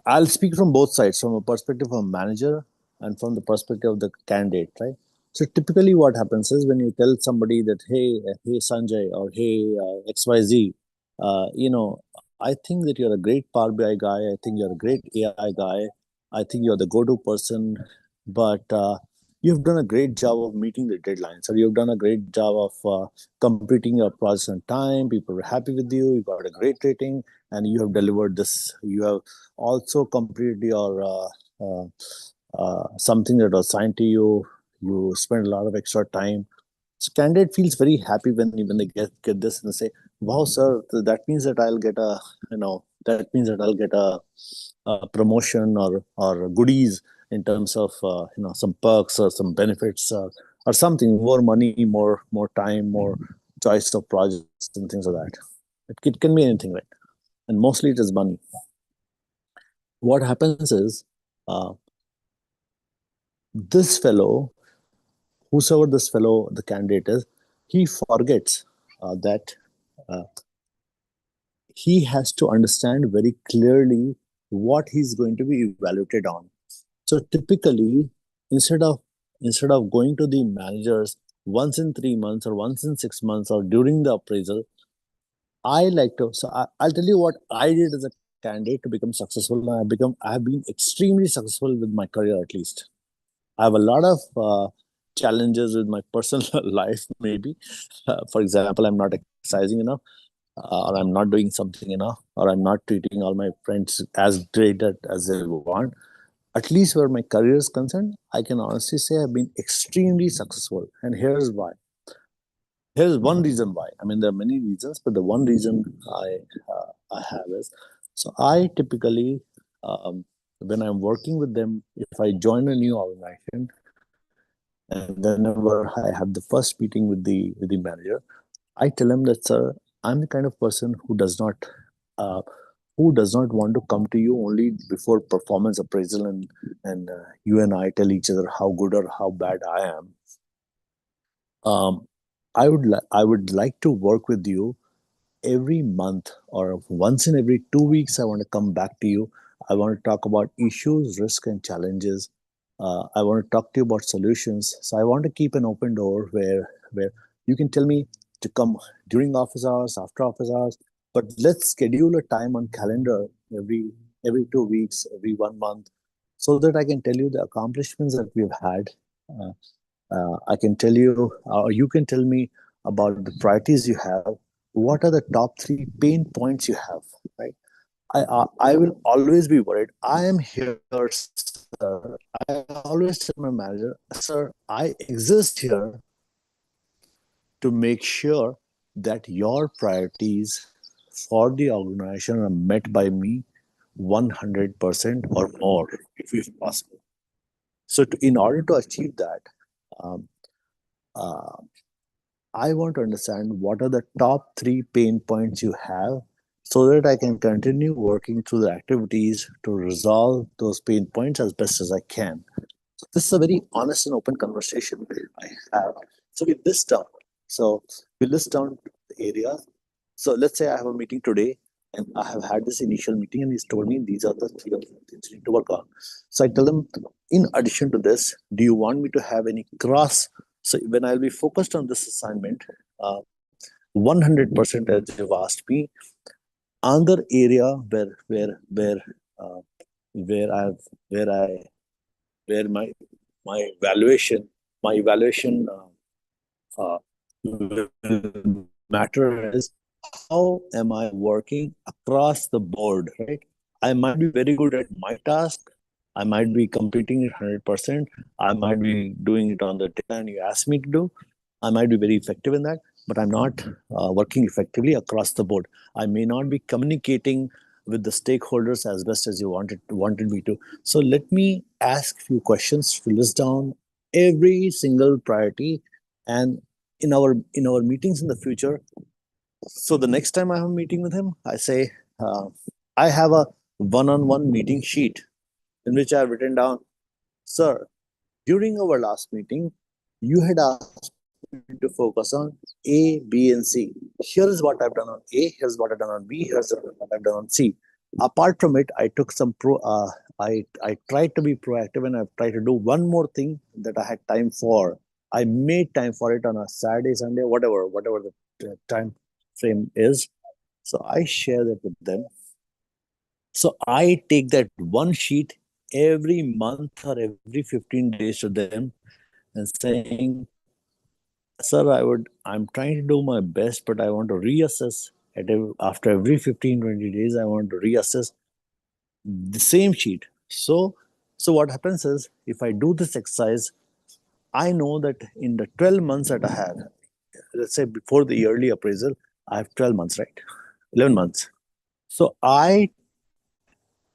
I'll speak from both sides, from a perspective of a manager and from the perspective of the candidate, right? So typically, what happens is, when you tell somebody that, hey Sanjay, or hey XYZ, I think that you're a great Power BI guy. I think you're a great AI guy. I think you're the go-to person, but you've done a great job of meeting the deadlines, or you've done a great job of completing your projects on time. People are happy with you. You got a great rating, and you have delivered this. You have also completed your something that was assigned to you. You spend a lot of extra time. So candidate feels very happy when they get this, and they say, "Wow, sir, that means that I'll get a that means that I'll get a promotion, or goodies in terms of some perks or some benefits, or something, more money, more time, more choice of projects and things like that. It can be anything, right? And mostly it is money. What happens is, uh, this fellow, whosoever this fellow, the candidate is, he forgets that uh, he has to understand very clearly what he's going to be evaluated on. So typically, instead of instead of going to the managers once in 3 months, or once in 6 months, or during the appraisal, I like to. So I'll tell you what I did as a candidate to become successful. And I have been extremely successful with my career, at least. I have a lot of challenges with my personal life, maybe. For example, I'm not exercising enough, or I'm not doing something enough, or I'm not treating all my friends as great as they want. At least where my career is concerned, I can honestly say I've been extremely successful. And here's why. Here's one reason why. I mean, there are many reasons, but the one reason I have is, so I typically, when I'm working with them, if I join a new organization, and whenever I have the first meeting with the manager, I tell him that, sir, I'm the kind of person uh, who does not want to come to you only before performance appraisal, and you and I tell each other how good or how bad I am. Um, I would like to work with you every month, or once in every 2 weeks. I want to come back to you. I want to talk about issues, risk, and challenges. I want to talk to you about solutions. So I want to keep an open door where you can tell me to come during office hours, after office hours, but let's schedule a time on calendar every 2 weeks, every 1 month, so that I can tell you the accomplishments that we've had. Uh, I can tell you, or you can tell me about the priorities you have. What are the top three pain points you have? Right. I will always be worried. I am here, sir. I always tell my manager, sir, I exist here to make sure that your priorities for the organization are met by me 100% or more, if possible. So, in order to achieve that, um, uh, I want to understand what are the top three pain points you have so that I can continue working through the activities to resolve those pain points as best as I can. So this is a very honest and open conversation I have. So we list down. So we list down the areas. So let's say I have a meeting today and I have had this initial meeting and he's told me these are the three or four things you need to work on. So I tell him, in addition to this, do you want me to have any cross? So when I'll be focused on this assignment, 100% as you've asked me, another area uh, where I've where I where my evaluation will matter is how am I working across the board, right? I might be very good at my task. I might be completing it 100%. I might be doing it on the deadline you asked me to do. I might be very effective in that, but I'm not working effectively across the board. I may not be communicating with the stakeholders as best as you wanted me to. So let me ask a few questions to list down every single priority, and in our meetings in the future. So the next time I have a meeting with him, I say, uh, I have a one-on-one meeting sheet in which I have written down, sir, during our last meeting, you had asked me to focus on A, B, and C. Here is what I've done on A. Here's what I've done on B. Here's what I've done on C. Apart from it, I took some I tried to be proactive and I've tried to do one more thing that I had time for. I made time for it on a Saturday, Sunday, whatever the time frame is. So I share that with them. So I take that one sheet every month or every 15 days to them and saying, sir, I'm trying to do my best, but I want to reassess after every 15, 20 days, I want to reassess the same sheet. So what happens is if I do this exercise, I know that in the 12 months that I have, let's say before the yearly appraisal, I have 12 months, right? 11 months. So I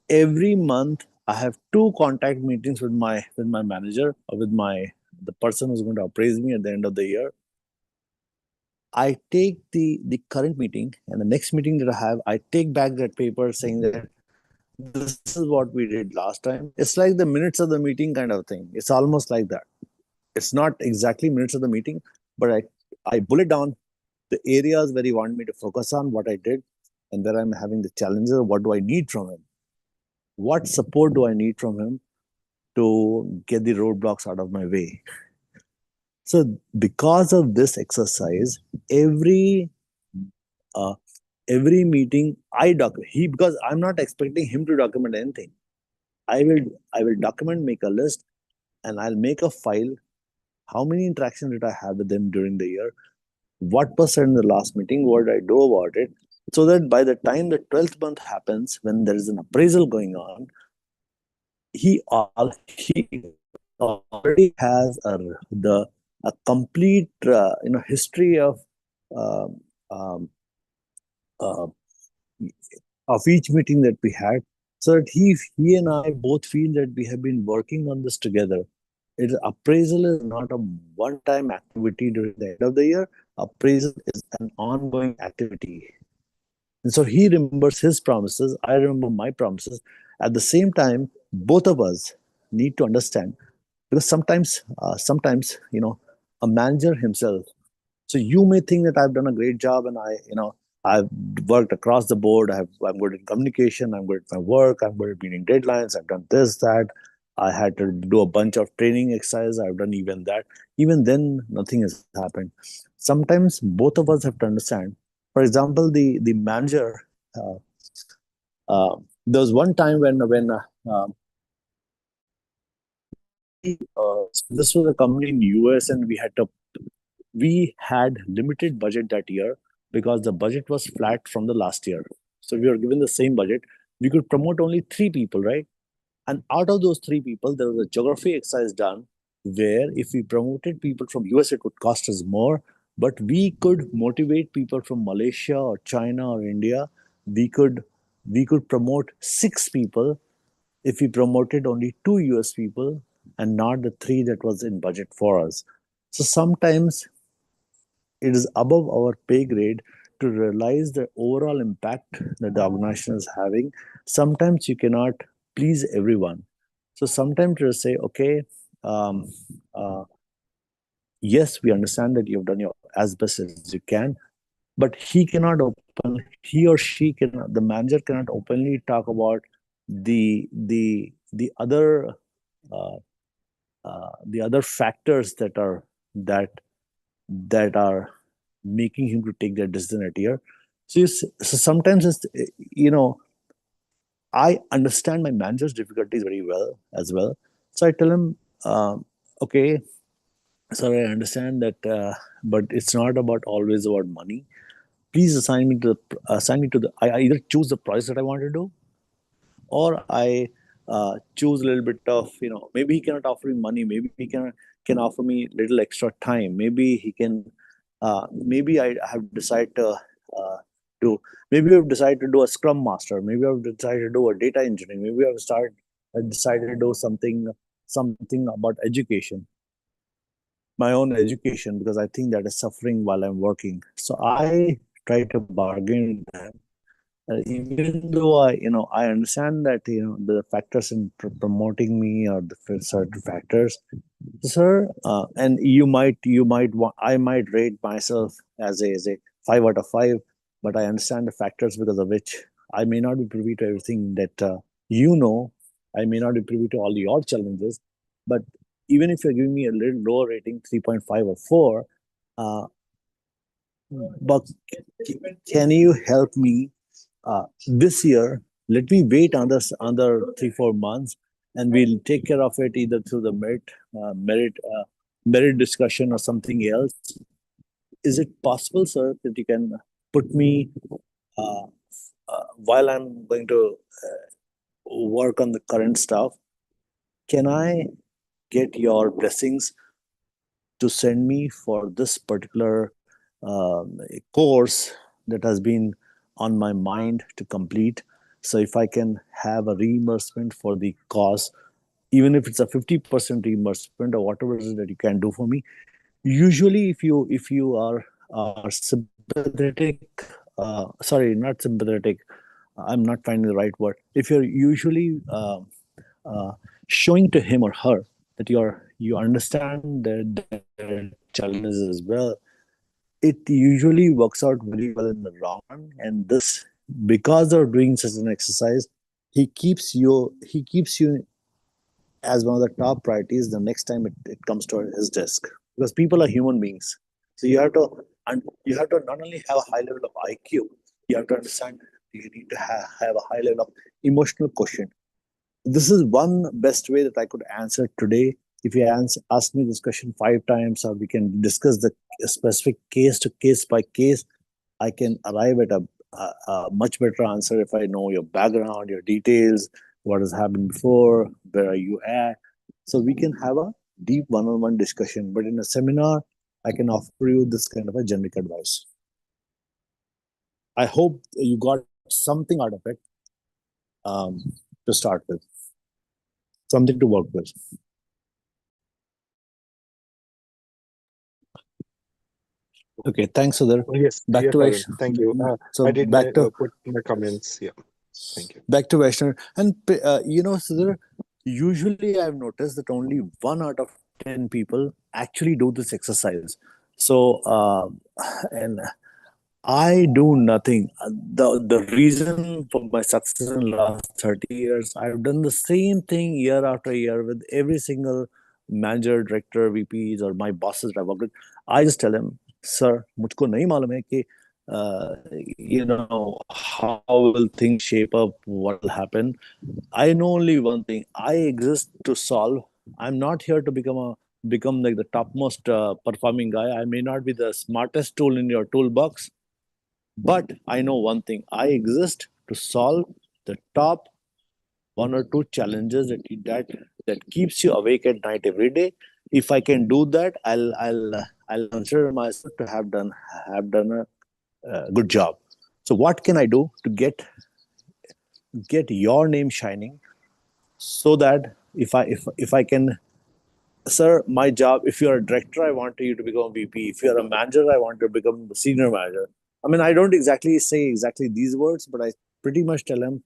every month I have two contact meetings with my manager or with my the person who's going to appraise me at the end of the year. I take the current meeting and the next meeting that I have, I take back that paper saying that this is what we did last time. It's like the minutes of the meeting kind of thing. It's almost like that. It's not exactly minutes of the meeting, but I bullet down the areas where he wanted me to focus on, what I did, and where I'm having the challenges. What do I need from him? What support do I need from him to get the roadblocks out of my way? So because of this exercise, uh, every meeting I document he because I'm not expecting him to document anything. I will document, make a list, and I'll make a file. How many interactions did I have with him during the year? What percent in the last meeting? What did I do about it? So that by the time the 12th month happens, when there is an appraisal going on, he already has a complete history uh, um, uh, of each meeting that we had, so that he and I both feel that we have been working on this together. Appraisal is not a one-time activity during the end of the year. Appraisal is an ongoing activity. And so he remembers his promises, I remember my promises. At the same time, both of us need to understand, because sometimes a manager himself. So you may think that I've done a great job and I've worked across the board. I'm good in communication. I'm good at my work. I'm good at meeting deadlines. I've done this, that. I had to do a bunch of training exercises. I've done even that. Even then, nothing has happened. Sometimes both of us have to understand. For example, the manager. Uh, there was one time when So this was a company in US, and we had limited budget that year because the budget was flat from the last year. So we were given the same budget. We could promote only three people, right? And out of those three people, there was a geography exercise done where if we promoted people from US, it would cost us more. But we could motivate people from Malaysia or China or India. We could we could promote six people if we promoted only two US people and not the three that was in budget for us. So sometimes it is above our pay grade to realize the overall impact that the organization is having. Sometimes you cannot please everyone. So sometimes you say, okay, um, uh, yes, we understand that you've done your as best as you can, but he or she cannot, the manager cannot openly talk about the other uh, the other factors that that are making him to take that decision at here. So sometimes it's, I understand my manager's difficulties very well as well. So I tell him, okay, sorry, I understand that, but it's not about always about money. Please assign me to the. I either choose the projects that I want to do, or I choose a little bit of, maybe he cannot offer me money, maybe he can offer me little extra time, maybe he can, maybe I have decided uh, to maybe I've decided to do a scrum master, maybe I've decided to do a data engineering, maybe I decided to do something about education, my own education, because I think that is suffering while I'm working. So I try to bargain with them, even though I understand that the factors in promoting me or the certain factors, sir, and I might rate myself as a 5 out of 5, but I understand the factors because of which I may not be privy to everything that I may not be privy to all your challenges, but even if you're giving me a little lower rating, 3.5 or 4, uh, but can you help me this year? Let me wait another 3 4 months, and we'll take care of it either through the merit discussion or something else. Is it possible, sir, that you can put me uh, while I'm going to work on the current stuff? Can I get your blessings to send me for this particular course that has been on my mind to complete? So if I can have a reimbursement for the cost, even if it's a 50% reimbursement or whatever it is that you can do for me. Usually if you are sympathetic, sorry, not sympathetic, I'm not finding the right word. If you're usually uh, showing to him or her that you understand their challenges as well, it usually works out very well in the long run. And this, because of doing such an exercise, he keeps you as one of the top priorities the next time it comes to his desk, because people are human beings. So you have to not only have a high level of IQ, you have to understand you need to have a high level of emotional quotient. This is one best way that I could answer today. If you ask me this question 5 times, or we can discuss the specific case to case by case, I can arrive at a much better answer if I know your background, your details, what has happened before, where are you at. So we can have a deep one-on-one discussion. But in a seminar, I can offer you this kind of a generic advice. I hope you got something out of it, to start with, something to work with. Okay, thanks, Sudhir. Yes, Back yes, to Arun. Vash. Thank you. So I did back to put my comments. Yeah, thank you. Vaishnav. And Sudhir, usually I've noticed that only 1 out of 10 people actually do this exercise. So and I do nothing. The reason for my success in the last 30 years, I've done the same thing year after year with every single manager, director, VPs, or my bosses that I work with. I just tell them, sir, मुझको नहीं मालूम है कि how will things shape up, what will happen. I know only one thing. I exist to solve I'm not here to become like the topmost performing guy. I may not be the smartest tool in your toolbox, but I know one thing: I exist to solve the top one or two challenges that keeps you awake at night every day. If I can do that, I'll consider myself to have done a good job. So what can I do to get your name shining, so that if I can, sir, my job, if you're a director, I want you to become a VP. If you're a manager, I want to become a senior manager. I mean, I don't exactly say exactly these words, but I pretty much tell him,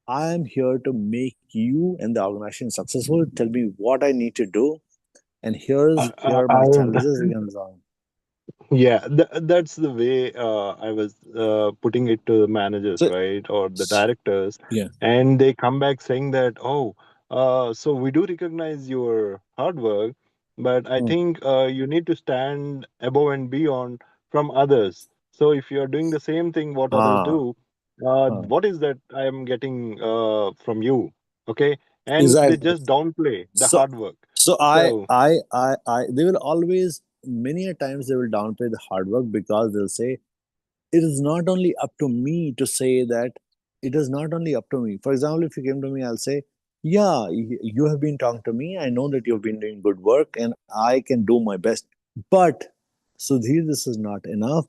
I am here to make you and the organization successful. Tell me what I need to do, and here are my challenges we can resolve. Yeah, that's the way I was putting it to the managers, So right, or the directors, yeah. and they come back saying that, oh, so we do recognize your hard work, but I Mm. think you need to stand above and beyond from others. So if you are doing the same thing what others Ah, do, ah. what is that I am getting from you? Okay, and they Exactly. just downplay the So hard work. so So they will always, many a times they will downplay the hard work, because they'll say, it is not only up to me to say that. It is not only up to me. For example, if you came to me, I'll say, yeah, you have been talking to me, I know that you've been doing good work and I can do my best, but Sudhir, this is not enough.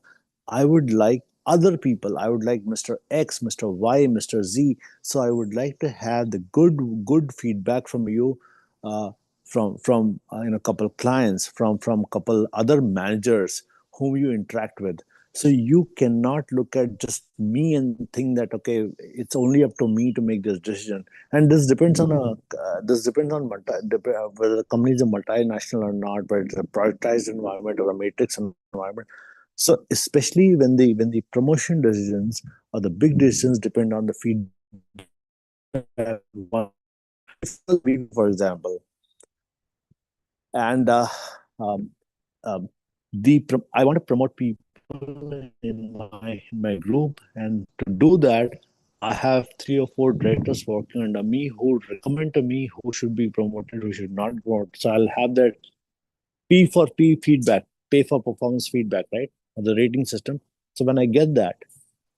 I would like other people. I would like Mr. X, Mr. Y, Mr. Z. So I would like to have the good feedback from you, uh, from couple clients, from couple other managers whom you interact with. So you cannot look at just me and think that, okay, it's only up to me to make this decision. And this depends on whether the company is a multinational or not, whether it's a prioritized environment or a matrix environment. So especially when the promotion decisions or the big decisions depend on the feedback from others. If I was a VP, for example, and um, I want to promote people in my group, and to do that, I have three or four directors working under me who recommend to me who should be promoted, who should not be promoted. So I'll have that P for P feedback, pay for performance feedback, right? Or the rating system. So when I get that,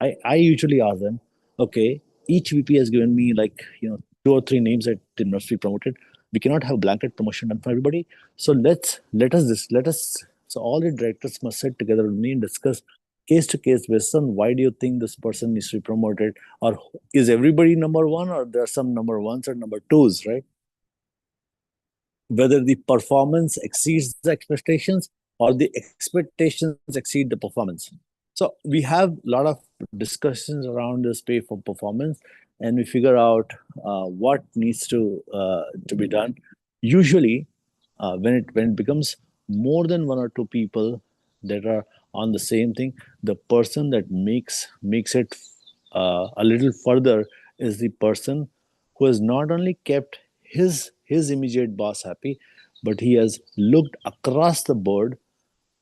I usually ask them, okay, each VP has given me, like, two or three names that they must be promoted. We cannot have blanket promotion done for everybody. So let us so all the directors must sit together with me and discuss case to case basis on why do you think this person needs to be promoted, or is everybody number one, or there are some number ones or number twos, right? Whether the performance exceeds the expectations or the expectations exceed the performance. So we have a lot of discussions around this pay for performance, and we figure out what needs to be done. Usually, when it becomes more than one or two people that are on the same thing, the person that makes it a little further is the person who has not only kept his immediate boss happy, but he has looked across the board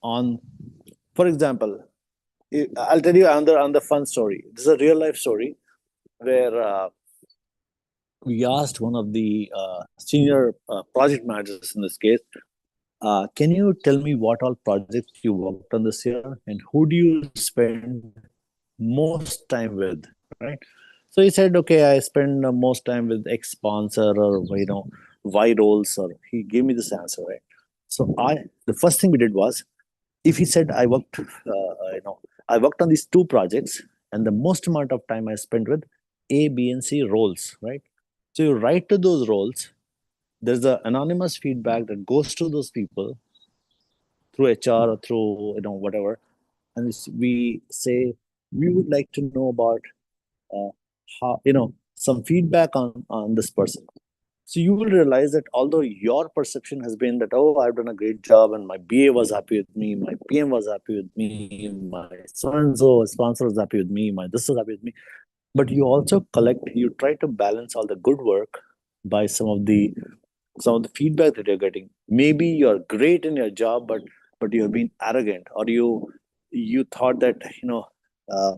on. For example, I'll tell you another fun story. This is a real life story where we asked one of the senior project managers in this case, can you tell me what all projects you worked on this year, and who do you spend most time with, right? So he said, okay, I spend most time with X sponsor, or Y roles, or he gave me this answer, right? So the first thing we did was, if he said I worked on these two projects, and the most amount of time I spent with A, B, and C roles, right? So you write to those roles. There's an anonymous feedback that goes to those people through HR or through whatever, and we say we would like to know about uh, how some feedback on this person. So you will realize that although your perception has been that, oh, I've done a great job and my BA was happy with me, my PM was happy with me, my so and so sponsor was happy with me, my this was happy with me, but you try to balance all the good work by some of the feedback that you're getting. Maybe you're great in your job, but you're being arrogant, or you thought that uh,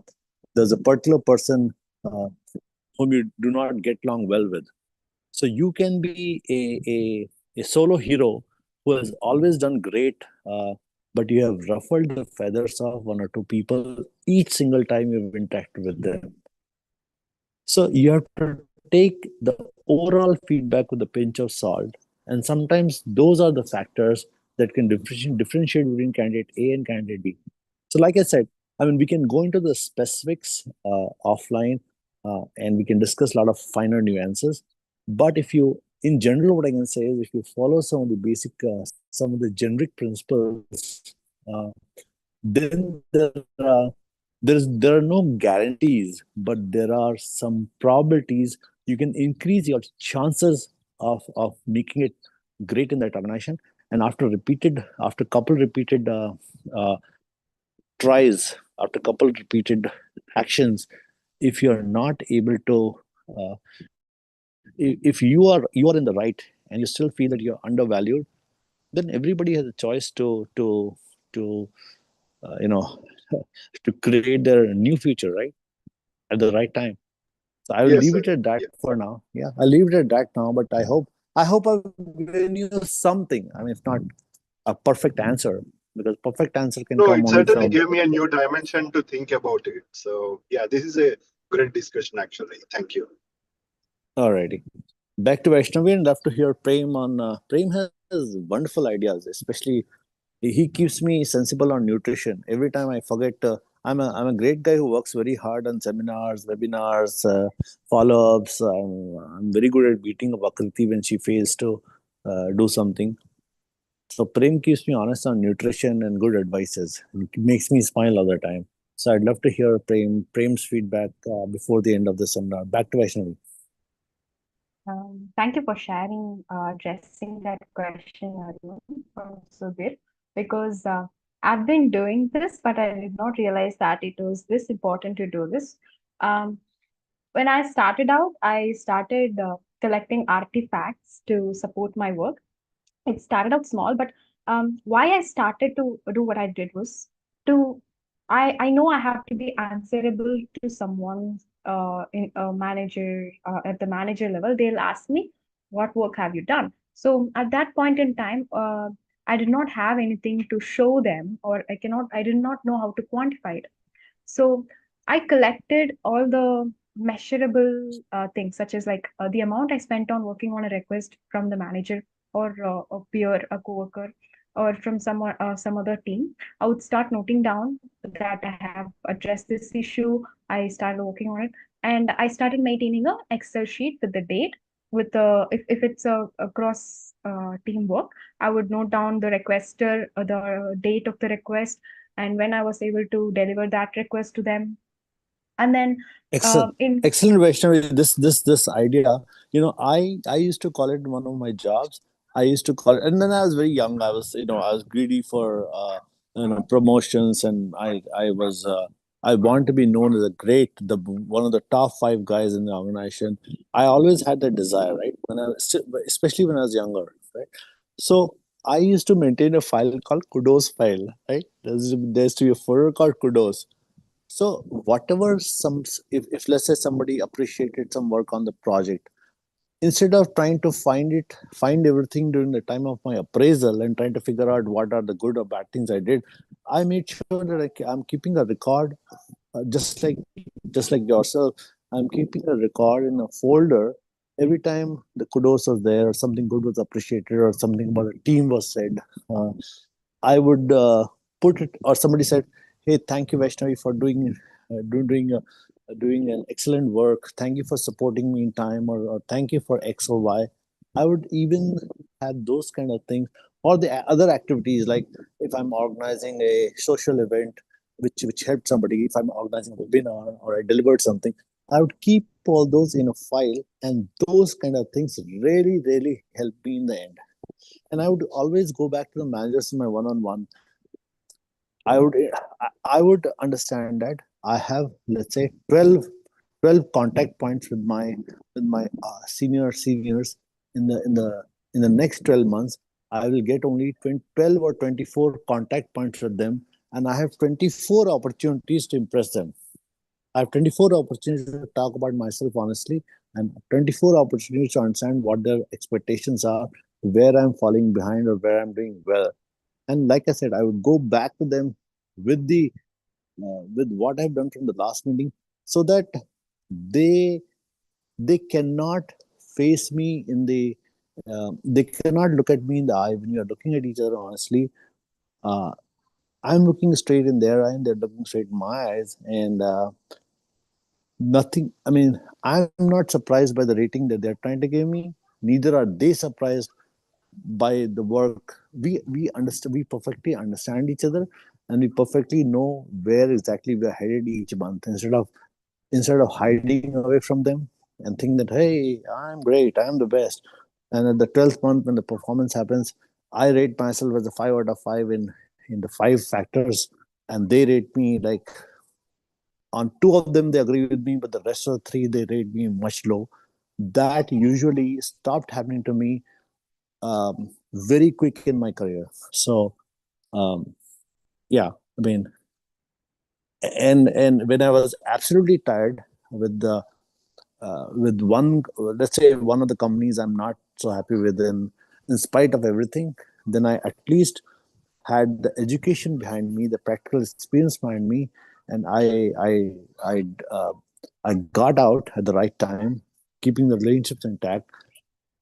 there's a particular person whom you do not get along well with. So you can be a solo hero who has always done great, but you have ruffled the feathers of one or two people each single time you've interacted with them. So you have to take the overall feedback with a pinch of salt. And sometimes those are the factors that can differentiate between candidate A and candidate B. So, like I said, I mean, we can go into the specifics offline, and we can discuss a lot of finer nuances. But if you, in general, what I can say is if you follow some of the basic, some of the generic principles, then there are no guarantees, but there are some probabilities. You can increase your chances of making it great in that organization. And after couple repeated tries, after couple repeated actions, if you are not able to, if you are in the right and you still feel that you're undervalued, then everybody has a choice to to create their new future, right, at the right time. So I will Yes, leave sir. it at that Yeah. for now. Yeah, I'll leave it at that now. But I hope I've given you something. I mean, if not a perfect answer, because perfect answer can No, come it only certainly from. gave me a new dimension to think about it. So, yeah, this is a great discussion, actually. Thank you. Alrighty. Back to Vaishnavi, and love to hear Prem on. Prem has wonderful ideas, especially he keeps me sensible on nutrition. Every time I forget, I'm a great guy who works very hard on seminars, webinars, follow-ups. I'm very good at beating up Akriti when she fails to do something. So Prem keeps me honest on nutrition and good advices. It makes me smile all the time. So I'd love to hear Prem's feedback before the end of the seminar. Back to Vaishnavi. Thank you for sharing, addressing that question, Arun, from Subir, because I've been doing this, but I did not realize that it was this important to do this. Um, when I started out, I started collecting artifacts to support my work. It started out small, but why I started to do what I did was to I know I have to be answerable to someone in a manager at the manager level. They'll ask me, "What work have you done?" So at that point in time, I did not have anything to show them, or I did not know how to quantify it. So I collected all the measurable things, such as like the amount I spent on working on a request from the manager or a peer, a coworker, or from some other team. I would start noting down that I have addressed this issue. I started working on it, and I started maintaining a Excel sheet with the date. With the if it's a cross teamwork, I would note down the requester, the date of the request, and when I was able to deliver that request to them. And then Excellent, in excellent, Vaishnavi. This idea, I used to call it one of my jobs. I used to call it, and then I was very young. I was greedy for promotions, and I want to be known as the one of the top five guys in the organization. I always had that desire, right? Especially when I was younger, right? So I used to maintain a file called kudos file, right? There's to be a folder called kudos. So whatever if let's say somebody appreciated some work on the project, instead of trying to find everything during the time of my appraisal and trying to figure out what are the good or bad things I did, I made sure that I'm keeping a record, just like yourself. I'm keeping a record in a folder every time the kudos was there, or something good was appreciated, or something about a team was said. Uh, I would put it, or somebody said, "Hey, thank you, Vaishnavi, for doing an excellent work. Thank you for supporting me in time, or thank you for X or Y." I would even have those kind of things, or the other activities, like if I'm organizing a social event which helped somebody, if I'm organizing a webinar or I delivered something, I would keep all those in a file, and those kind of things really, really help me in the end. And I would always go back to the managers in my one-on-one. I would understand that I have, let's say, 12 contact points with my seniors in the next 12 months. I will get only 12 or 24 contact points with them, and I have 24 opportunities to impress them. I have 24 opportunities to talk about myself honestly. and 24 opportunities to understand what their expectations are, where I'm falling behind or where I'm doing well. And like I said, I would go back to them with the with what I've done from the last meeting, so that they they cannot face me in the they cannot look at me in the eye. When we are looking at each other honestly, uh, I'm looking straight in their eye and they're looking straight in my eyes, and nothing. I mean, I'm not surprised by the rating that they're trying to give me. Neither are they surprised by the work. We understand. We perfectly understand each other, and we perfectly know where exactly we're headed each month. Instead of hiding away from them and think that, hey, I'm great, I'm the best, and at the 12th month when the performance happens, I rate myself as a 5 out of 5 in the 5 factors, and they rate me like, on 2 of them they agree with me, but the rest of the 3 they rate me much low. That usually stopped happening to me very quick in my career. So um, yeah, I mean, and when I was absolutely tired with the with one, let's say one of the companies I'm not so happy with, in spite of everything, then I at least had the education behind me, the practical experience behind me, and I I got out at the right time, keeping the relationships intact,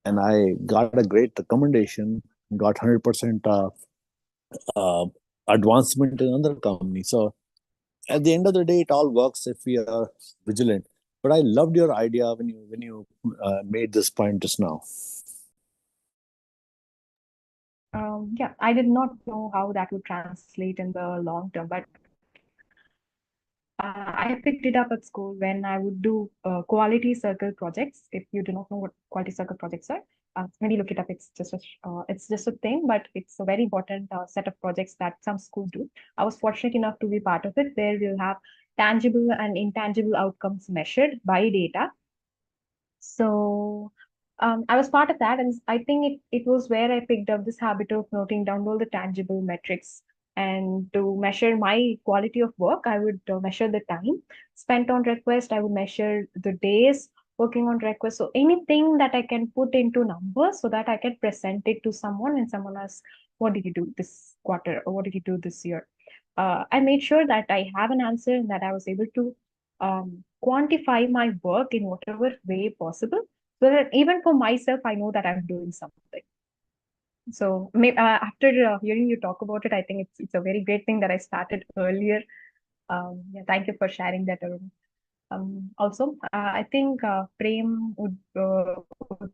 and I got a great recommendation, got 100% uh, advancement in another company. So at the end of the day, it all works if we are vigilant. But I loved your idea when you made this point just now. Yeah, I did not know how that would translate in the long term, but I picked it up at school when I would do quality circle projects. If you do not know what quality circle projects are, maybe look it up. It's just a thing, but it's a very important set of projects that some schools do. I was fortunate enough to be part of it, where we'll have tangible and intangible outcomes measured by data. So I was part of that, and I think it was where I picked up this habit of noting down all the tangible metrics. And to measure my quality of work, I would measure the time spent on request. I would measure the days working on request. So anything that I can put into numbers so that I can present it to someone, and someone asks, "What did you do this quarter, or what did you do this year?" I made sure that I have an answer and that I was able to quantify my work in whatever way possible, so that even for myself, I know that I'm doing something. So after hearing you talk about it, I think it's a very great thing that I started earlier. Yeah, thank you for sharing that, Arun. Also, I think Prem would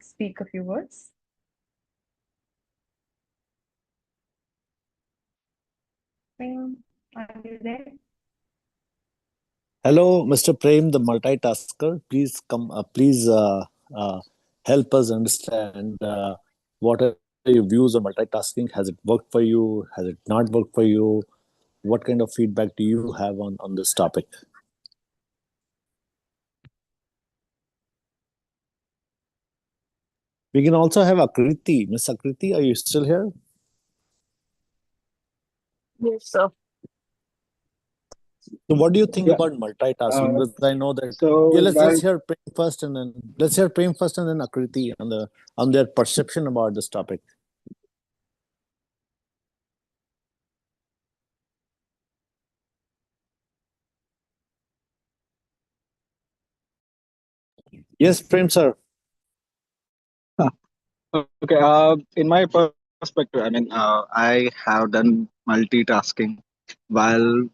speak a few words. Prem, are you there? Hello, Mr. Prem, the multitasker. Please come. Please help us understand what are your views on multitasking. Has it worked for you? Has it not worked for you? What kind of feedback do you have on this topic? We can also have Akriti. Miss Akriti, are you still here? Yes, sir. So what do you think Yeah. about multitasking? Uh, Because I know that, yeah, so let's while hear Prem first, and then let's hear Prem first, and then Akriti on their perception about this topic. Yes, Prem sir. okay, in my perspective, I have done multitasking while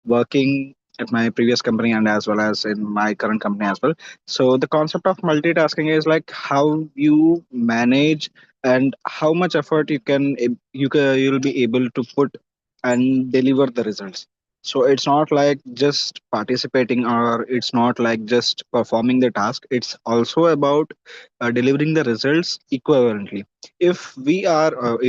working at my previous company and as well as in my current company as well. So the concept of multitasking is like how you manage and how much effort you'll be able to put and deliver the results. So it's not like just participating, or it's not like just performing the task. It's also about delivering the results equivalently. If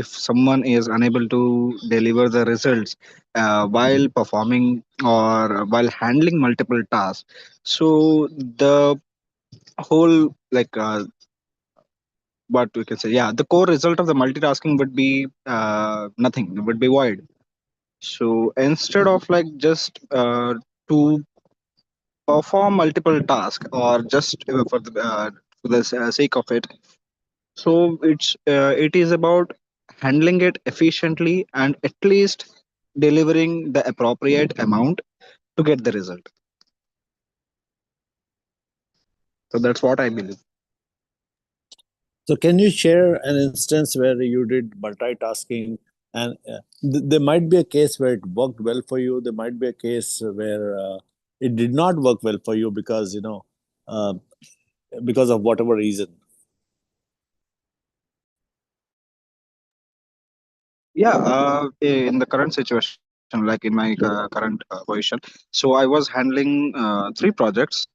someone is unable to deliver the results while performing or while handling multiple tasks, so the whole what we can say, yeah, the core result of the multitasking would be nothing, it would be void. So instead of like just to perform multiple tasks or just for the sake of it. So it is about handling it efficiently and at least delivering the appropriate amount to get the result. So that's what I believe. So, can you share an instance where you did multitasking, and there might be a case where it worked well for you. There might be a case where it did not work well for you because uh, because of whatever reason. Yeah, in the current situation, like in my current position, so I was handling three projects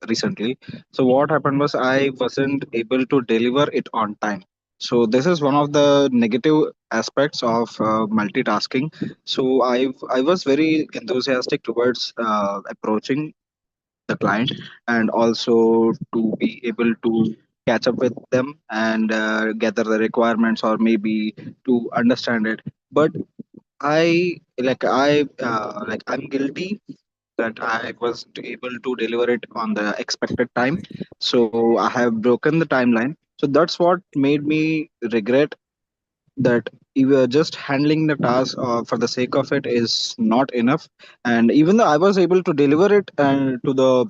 recently. So what happened was I wasn't able to deliver it on time. So this is one of the negative aspects of multitasking. So I was very enthusiastic towards approaching the client, and also to be able to catch up with them and gather the requirements, or maybe to understand it. But I'm guilty that I wasn't able to deliver it on the expected time. So I have broken the timeline. So that's what made me regret that you were just handling the task for the sake of it is not enough. And even though I was able to deliver it and to the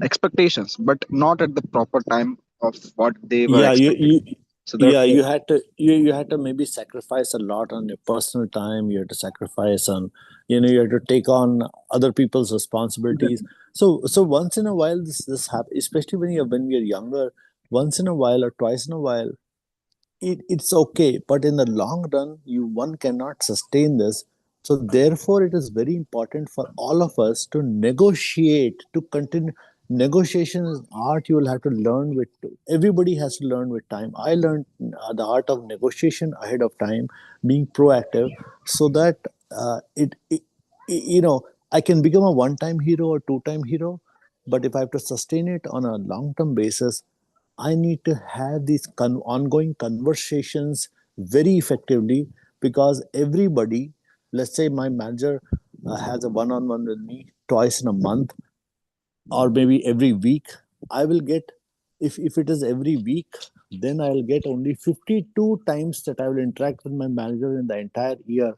expectations, but not at the proper time of what they were Yeah, expecting. So yeah, therefore, you had to maybe sacrifice a lot on your personal time. You had to sacrifice on, you had to take on other people's responsibilities. So once in a while this happens, especially when you're younger. Once in a while or twice in a while, it's okay, but in the long run one cannot sustain this. So therefore it is very important for all of us to negotiate, to continue. Negotiation is art you will have to learn with. Everybody has to learn with time. I learned the art of negotiation ahead of time, being proactive, so that I can become a one time hero or two time hero, but if I have to sustain it on a long term basis, I need to have these ongoing conversations very effectively, because everybody, let's say my manager has a one on one with me twice in a month or maybe every week. I will get, if it is every week, then I'll get only 52 times that I will interact with my manager in the entire year.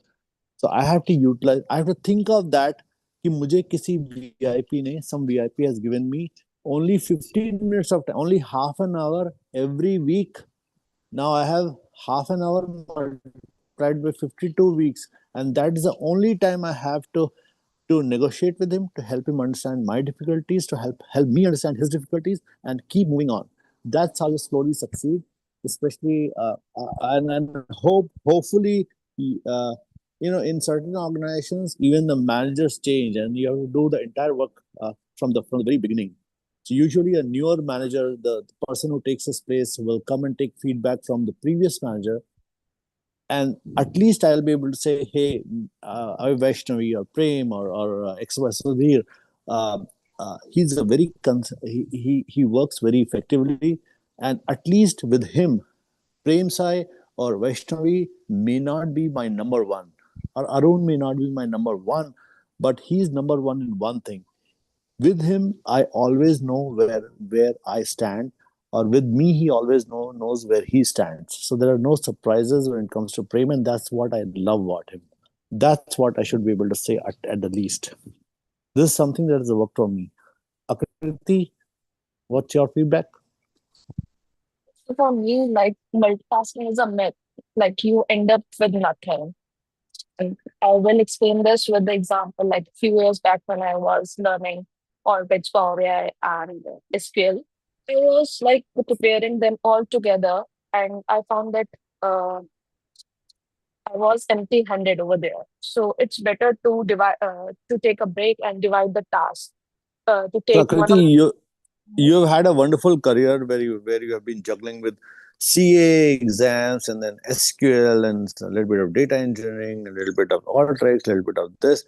So I have to utilize, I have to think of that कि मुझे किसी VIP ने, some VIP has given me only 15 minutes of time, only half an hour every week. Now I have half an hour multiplied by 52 weeks, and that is the only time I have to negotiate with him, to help him understand my difficulties, to help me understand his difficulties, and keep moving on. That's how you slowly succeed. Especially and hopefully, uh, in certain organizations, even the managers change, and you have to do the entire work from the very beginning. So usually, a newer manager, the person who takes his place, will come and take feedback from the previous manager, and at least I'll be able to say, hey, Vaishnavi or Prem or XY Sudhir, he's a very he works very effectively, and at least with him, Prem Sai or Vaishnavi may not be my number one, or Arun may not be my number one, but he's number one in one thing. With him I always know where I stand, or with me he always knows where he stands. So there are no surprises when it comes to Prem, and that's what I love about him. That's what I should be able to say at the least. This is something that has worked for me. Akriti, what's your feedback? So for me, like multitasking is a myth. Like you end up with nothing. And I will explain this with the example. Like a few years back when I was learning Orbit's Power AI and SQL, I was like preparing them all together, and I found that uh, I was empty-handed over there. So it's better to to take a break and divide the task. To So take one Akriti, of you've had a wonderful career where you have been juggling with CA exams and then SQL and a little bit of data engineering, a little bit of Alteryx, a little bit of this.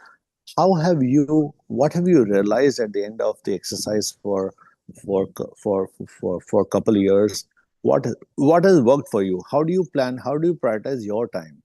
What have you realized at the end of the exercise for a couple of years? What has worked for you? How do you plan? How do you prioritize your time?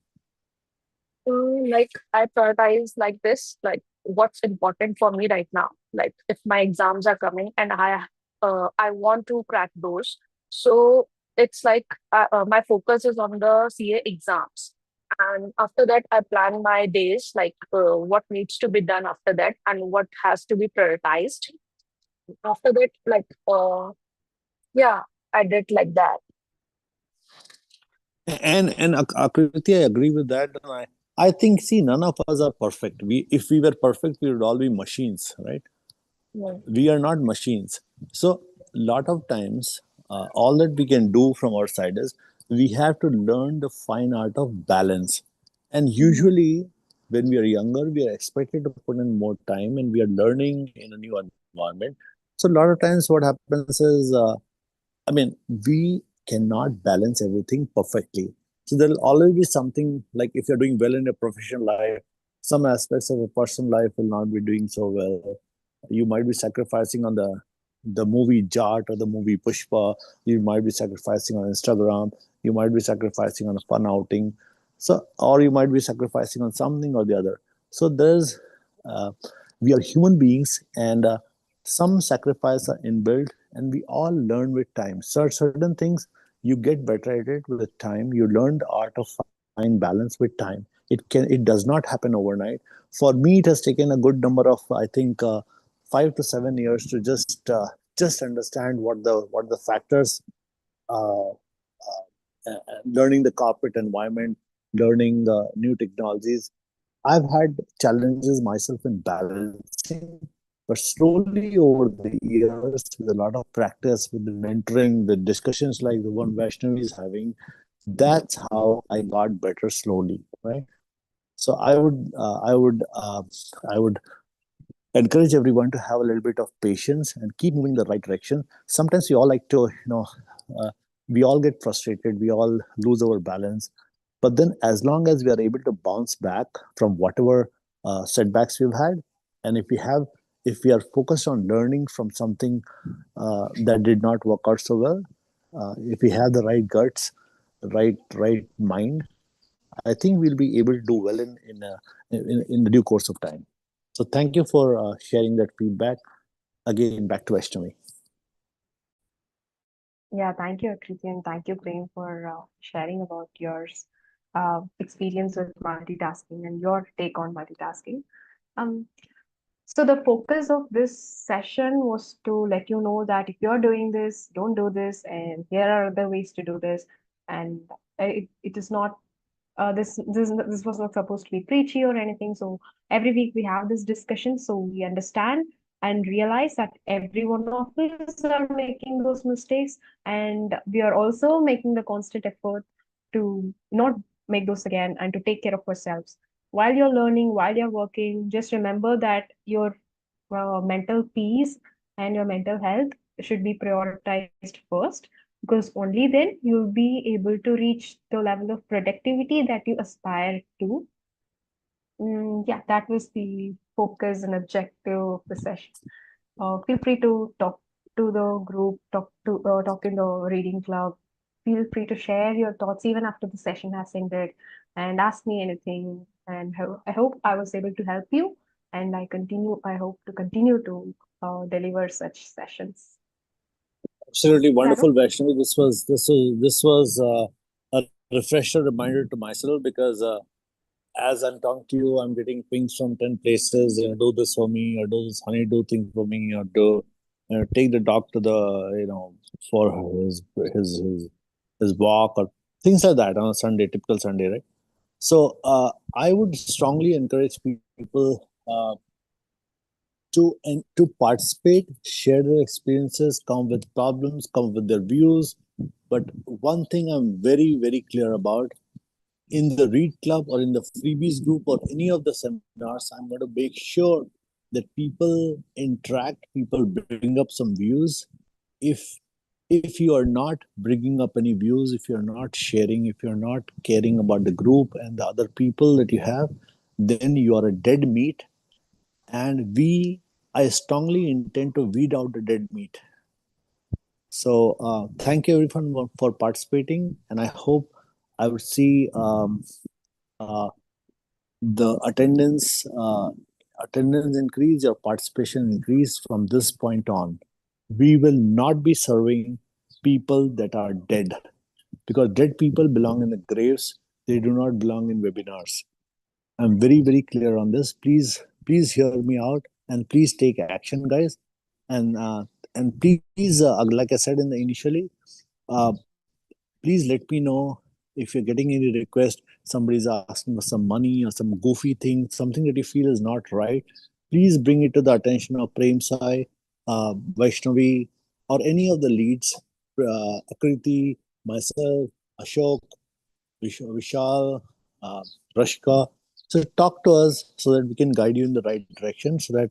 like I prioritize like this. Like what's important for me right now. Like if my exams are coming and I want to crack those, so it's like my focus is on the CA exams. And after that, I plan my days, like what needs to be done after that and what has to be prioritized. After that, like, yeah, I did like that. And Akriti, I agree with that. And I think, see, none of us are perfect. If we were perfect, we would all be machines, right? Mm, We are not machines. So a lot of times, all that we can do from our side is we have to learn the fine art of balance. And mhm, usually, when we are younger, we are expected to put in more time, and we are learning in a new environment. So a lot of times, what happens is, I mean, we cannot balance everything perfectly. So there will always be something, like if you're doing well in your professional life, some aspects of your personal life will not be doing so well. You might be sacrificing on the movie Jat or the movie Pushpa. You might be sacrificing on Instagram. You might be sacrificing on a fun outing. So, or you might be sacrificing on something or the other. So uh, we are human beings, and some sacrifice are inbuilt, and we all learn with time. So certain things you get better at it with time. You learn the art of find balance with time. It does not happen overnight. For me, it has taken a good number of, I think, 5 to 7 years to just understand what the factors, uh, learning the corporate environment, learning new technologies. I've had challenges myself in balancing, but slowly over the years, with a lot of practice, with the mentoring, with discussions like the one Vaishnavi is having, that's how I got better slowly, right? So I would encourage everyone to have a little bit of patience and keep moving the right direction. Sometimes we all like to, uh, we all get frustrated, we all lose our balance. But then, as long as we are able to bounce back from whatever setbacks we've had, and if we are focused on learning from something that did not work out so well, if we have the right guts, right mind, I think we'll be able to do well in the due course of time. So thank you for sharing that feedback. Again, back to Ashtami. Yeah, thank you, Akriti, and thank you, Prem, for sharing about your experience with multitasking and your take on multitasking. Um, so the focus of this session was to let you know that if you're doing this, don't do this, and here are other ways to do this. And it is not this was not supposed to be preachy or anything. So every week we have this discussion, so we understand and realize that every one of us are making those mistakes, and we are also making the constant effort to not make those again and to take care of ourselves. While you're learning, while you're working, just remember that your mental peace and your mental health should be prioritized first, because only then you'll be able to reach the level of productivity that you aspire to. Yeah, that was the focus and objective of the session. Feel free to talk to the group, talk in the reading club. Feel free to share your thoughts even after the session has ended, and ask me anything. And I hope I was able to help you. And I hope to continue to deliver such sessions. Absolutely Arun? wonderful, Vaishnavi. This was a refresher reminder to myself, because as I'm talking to you, I'm getting pings from 10 places. Do this for me, or do this honey do thing for me, or do take the dog to the for his his his walk, or things like that on a Sunday, typical Sunday, right? So I would strongly encourage people to participate, share their experiences, come with problems, come with their views. But one thing I'm very clear about, in the Read Club or in the freebies group or any of the seminars, I'm going to make sure that people interact, people bring up some views. If if you are not bringing up any views, if you're not sharing, if you're not caring about the group and the other people that you have, then you are a dead meat. And I strongly intend to weed out the dead meat. So thank you everyone for participating, and I hope I would see uh, the attendance attendance increase, your participation increase from this point on. We will not be serving people that are dead, because dead people belong in the graves. They do not belong in webinars. I'm very, very clear on this. Please hear me out, and please take action, guys. And please, like I said in the initially, uh, please let me know if you're getting any request. Somebody's asking for some money or some goofy thing, something that you feel is not right. Please bring it to the attention of Prem Sai, Vaishnavi, or any of the leads, Akriti, myself, Ashok, Vishal, uh, Rashka. So talk to us so that we can guide you in the right direction, so that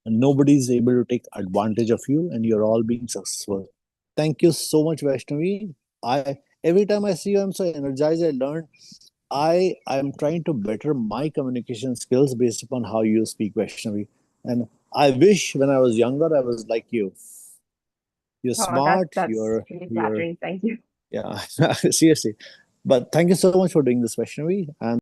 nobody is able to take advantage of you and you're all being successful. Thank you so much, Vaishnavi. I Every time I see you, I'm so energized. I learned. I'm trying to better my communication skills based upon how you speak, Vaishnavi. And I wish when I was younger I was like you. You're Oh, smart. that's really You're flattering. Thank you. yeah. Seriously. But thank you so much for doing this, Vaishnavi. And